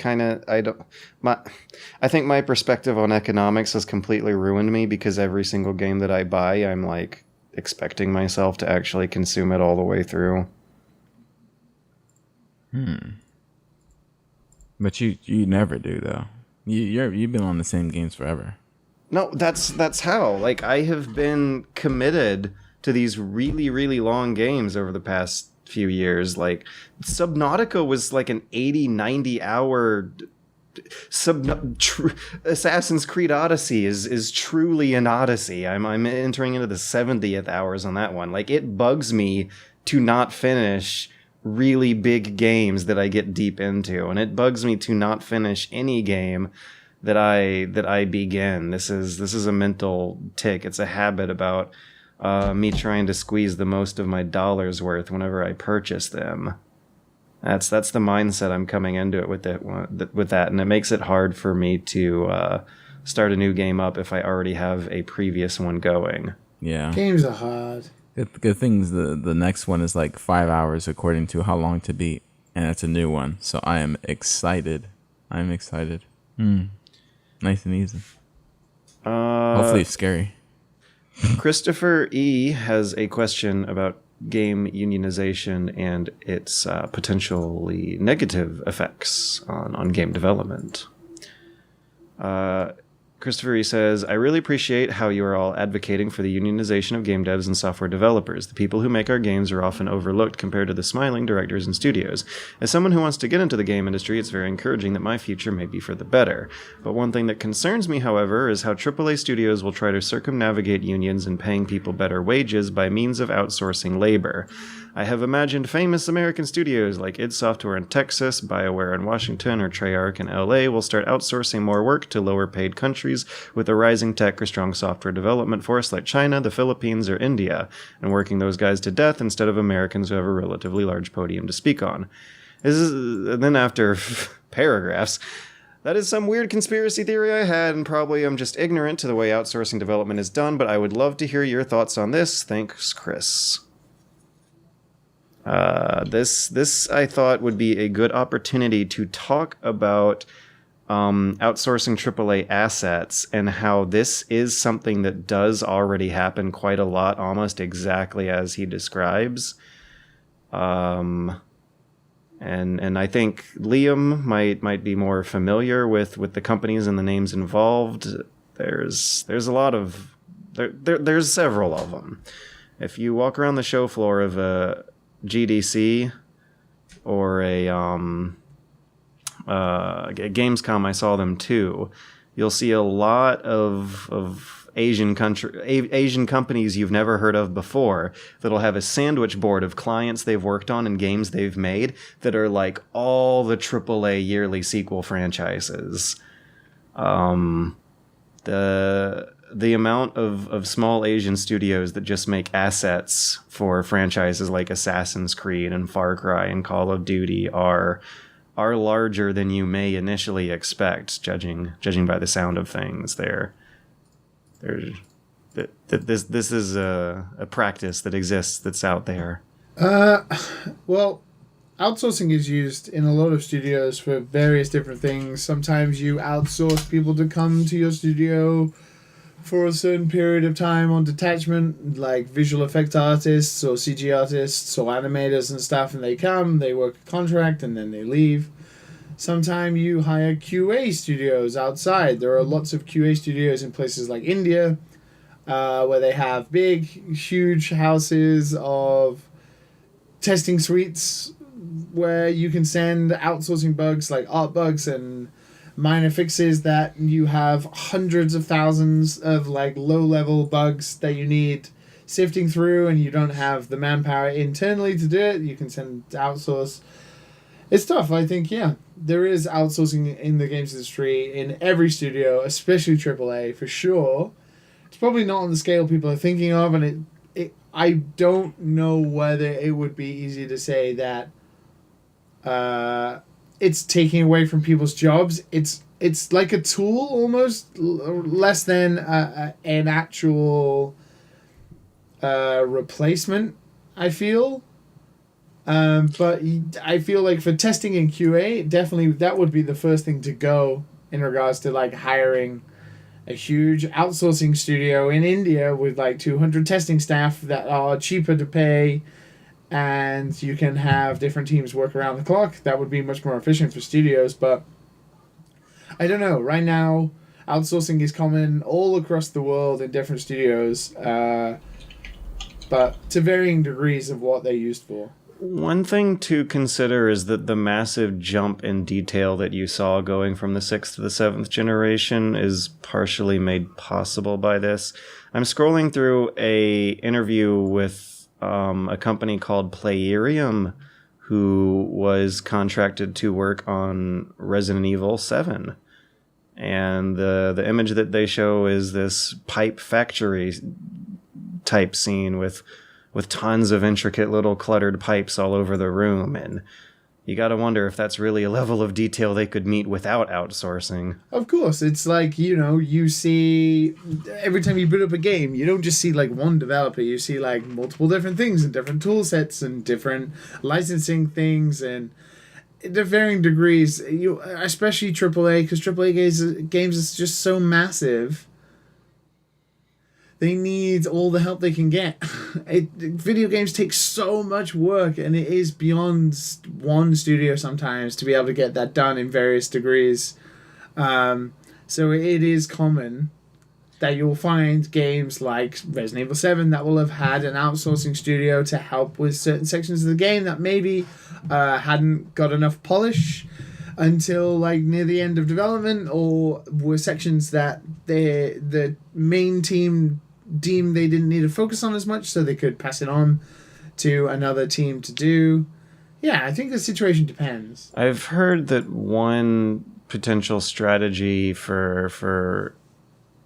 think my perspective on economics has completely ruined me because every single game that I buy, I'm like expecting myself to actually consume it all the way through. But you never do though. You've been on the same games forever. No, that's how. Like, I have been committed to these really, really long games over the past few years. Like, Subnautica was like an 80, 90 hour Assassin's Creed Odyssey is truly an odyssey. I'm entering into the 70th hours on that one. Like, it bugs me to not finish really big games that I get deep into, and it bugs me to not finish any game that I begin. This is a mental tick. It's a habit about me trying to squeeze the most of my dollars worth whenever I purchase them. That's the mindset I'm coming into it with that, and it makes it hard for me to start a new game up if I already have a previous one going. Yeah, Games are hard. good things. The next one is like 5 hours according to how long to beat, and it's a new one. So I am excited. Nice and easy. Hopefully it's scary. Christopher E. has a question about game unionization and its potentially negative effects on game development. Christopher E. says, I really appreciate how you are all advocating for the unionization of game devs and software developers. The people who make our games are often overlooked compared to the smiling directors and studios. As someone who wants to get into the game industry, it's very encouraging that my future may be for the better. But one thing that concerns me, however, is how AAA studios will try to circumnavigate unions and paying people better wages by means of outsourcing labor. I have imagined famous American studios like id Software in Texas, BioWare in Washington, or Treyarch in LA will start outsourcing more work to lower paid countries with a rising tech or strong software development force like China, the Philippines, or India, and working those guys to death instead of Americans who have a relatively large podium to speak on. And then after paragraphs, that is some weird conspiracy theory I had, and probably I'm just ignorant to the way outsourcing development is done, but I would love to hear your thoughts on this. Thanks, Chris. This I thought would be a good opportunity to talk about outsourcing AAA assets and how this is something that does already happen quite a lot, almost exactly as he describes. And I think Liam might be more familiar with the companies and the names involved. There's a lot of there's several of them. If you walk around the show floor of a GDC or a Gamescom, I saw them too. You'll see a lot of Asian companies you've never heard of before that'll have a sandwich board of clients they've worked on and games they've made that are like all the AAA yearly sequel franchises. The amount of small Asian studios that just make assets for franchises like Assassin's Creed and Far Cry and Call of Duty are larger than you may initially expect, judging by the sound of things. This is a practice that exists that's out there. Well, outsourcing is used in a lot of studios for various different things. Sometimes you outsource people to come to your studio for a certain period of time on detachment, like visual effect artists or CG artists or animators and stuff, and they come, they work a contract, and then they leave. Sometimes you hire QA studios outside. There are lots of QA studios in places like India, where they have big, huge houses of testing suites where you can send outsourcing bugs like art bugs and minor fixes that you have hundreds of thousands of like low-level bugs that you need sifting through, and you don't have the manpower internally to do it. You can send to outsource. It's tough. I think, yeah, there is outsourcing in the games industry in every studio, especially AAA, for sure. It's probably not on the scale people are thinking of, and I don't know whether it would be easy to say that it's taking away from people's jobs. It's like a tool almost, less than an actual replacement, I feel. But I feel like for testing in QA, definitely that would be the first thing to go in regards to like hiring a huge outsourcing studio in India with like 200 testing staff that are cheaper to pay, and you can have different teams work around the clock. That would be much more efficient for studios, but I don't know. Right now, outsourcing is common all across the world in different studios, but to varying degrees of what they're used for. One thing to consider is that the massive jump in detail that you saw going from the 6th to the 7th generation is partially made possible by this. I'm scrolling through a interview with a company called Playerium, who was contracted to work on Resident Evil 7. And the image that they show is this pipe factory type scene with tons of intricate little cluttered pipes all over the room, and you gotta wonder if that's really a level of detail they could meet without outsourcing. Of course, it's like, you see, every time you boot up a game, you don't just see like one developer, you see like multiple different things and different tool sets and different licensing things, and to varying degrees, especially AAA, because AAA games is just so massive. They need all the help they can get. Video games take so much work, and it is beyond one studio sometimes to be able to get that done in various degrees. So it is common that you'll find games like Resident Evil 7 that will have had an outsourcing studio to help with certain sections of the game that maybe hadn't got enough polish until like near the end of development, or were sections that the main team deemed they didn't need to focus on as much, so they could pass it on to another team to do. Yeah, I think the situation depends. I've heard that one potential strategy for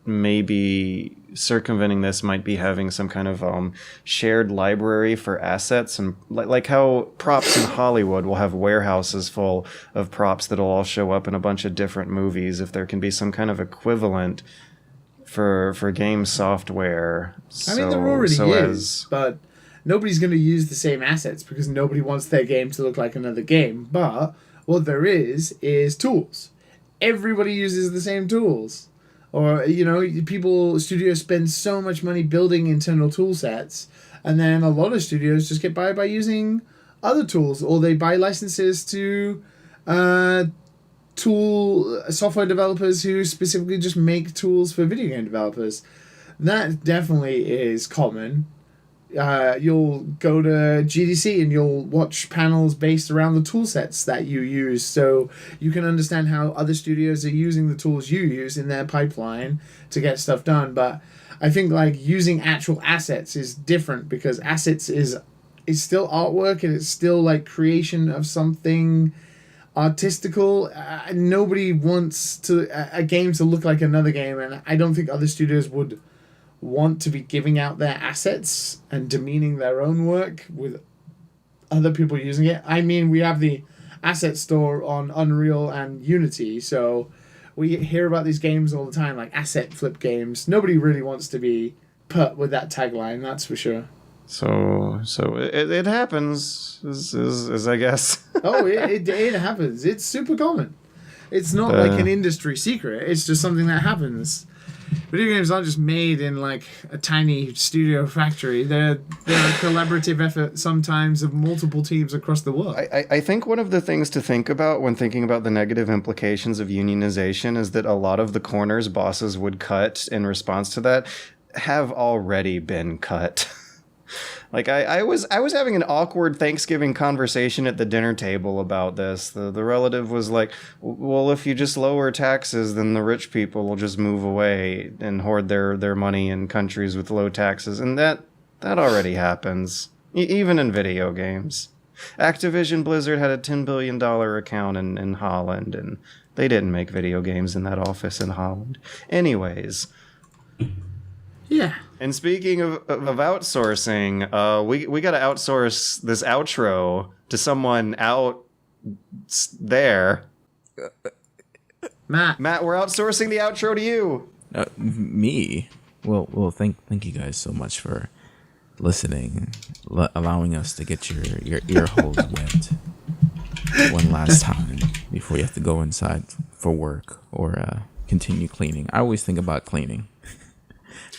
maybe circumventing this might be having some kind of shared library for assets, and like how props in Hollywood will have warehouses full of props that'll all show up in a bunch of different movies. If there can be some kind of equivalent for game software. I mean, there already is, but nobody's going to use the same assets because nobody wants their game to look like another game. But what there is tools. Everybody uses the same tools. Or, studios spend so much money building internal tool sets, and then a lot of studios just get by using other tools, or they buy licenses to tool software developers who specifically just make tools for video game developers. That definitely is common. You'll go to GDC and you'll watch panels based around the tool sets that you use, so you can understand how other studios are using the tools you use in their pipeline to get stuff done. But I think like using actual assets is different, because assets is still artwork, and it's still like creation of something artistical. Nobody wants a game to look like another game, and I don't think other studios would want to be giving out their assets and demeaning their own work with other people using it. I mean, we have the asset store on Unreal and Unity, so we hear about these games all the time, like asset flip games. Nobody really wants to be put with that tagline, that's for sure. So it happens, is I guess. Oh, it happens. It's super common. It's not like an industry secret. It's just something that happens. Video games aren't just made in like a tiny studio factory. They're a collaborative effort sometimes of multiple teams across the world. I think one of the things to think about when thinking about the negative implications of unionization is that a lot of the corners bosses would cut in response to that have already been cut. Like I was having an awkward Thanksgiving conversation at the dinner table about this. The relative was like, well, if you just lower taxes, then the rich people will just move away and hoard their money in countries with low taxes. And that already happens, even in video games. Activision Blizzard had a $10 billion account in Holland, and they didn't make video games in that office in Holland. Anyways. Yeah. And speaking of outsourcing, we got to outsource this outro to someone out there. Matt, we're outsourcing the outro to you. Me? Well, thank you guys so much for listening, allowing us to get your ear holes wet one last time before you have to go inside for work or continue cleaning. I always think about cleaning.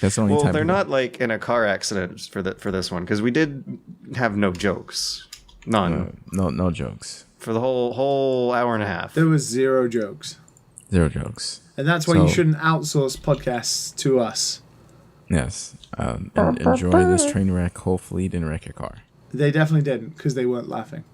That's the only time. Well, they're not like in a car accident for this one, because we did have no jokes, none. No jokes For the whole hour and a half. There was zero jokes. Zero jokes. And that's why you shouldn't outsource podcasts to us. Yes. And enjoy this train wreck. Hopefully, it didn't wreck your car. They definitely didn't, because they weren't laughing.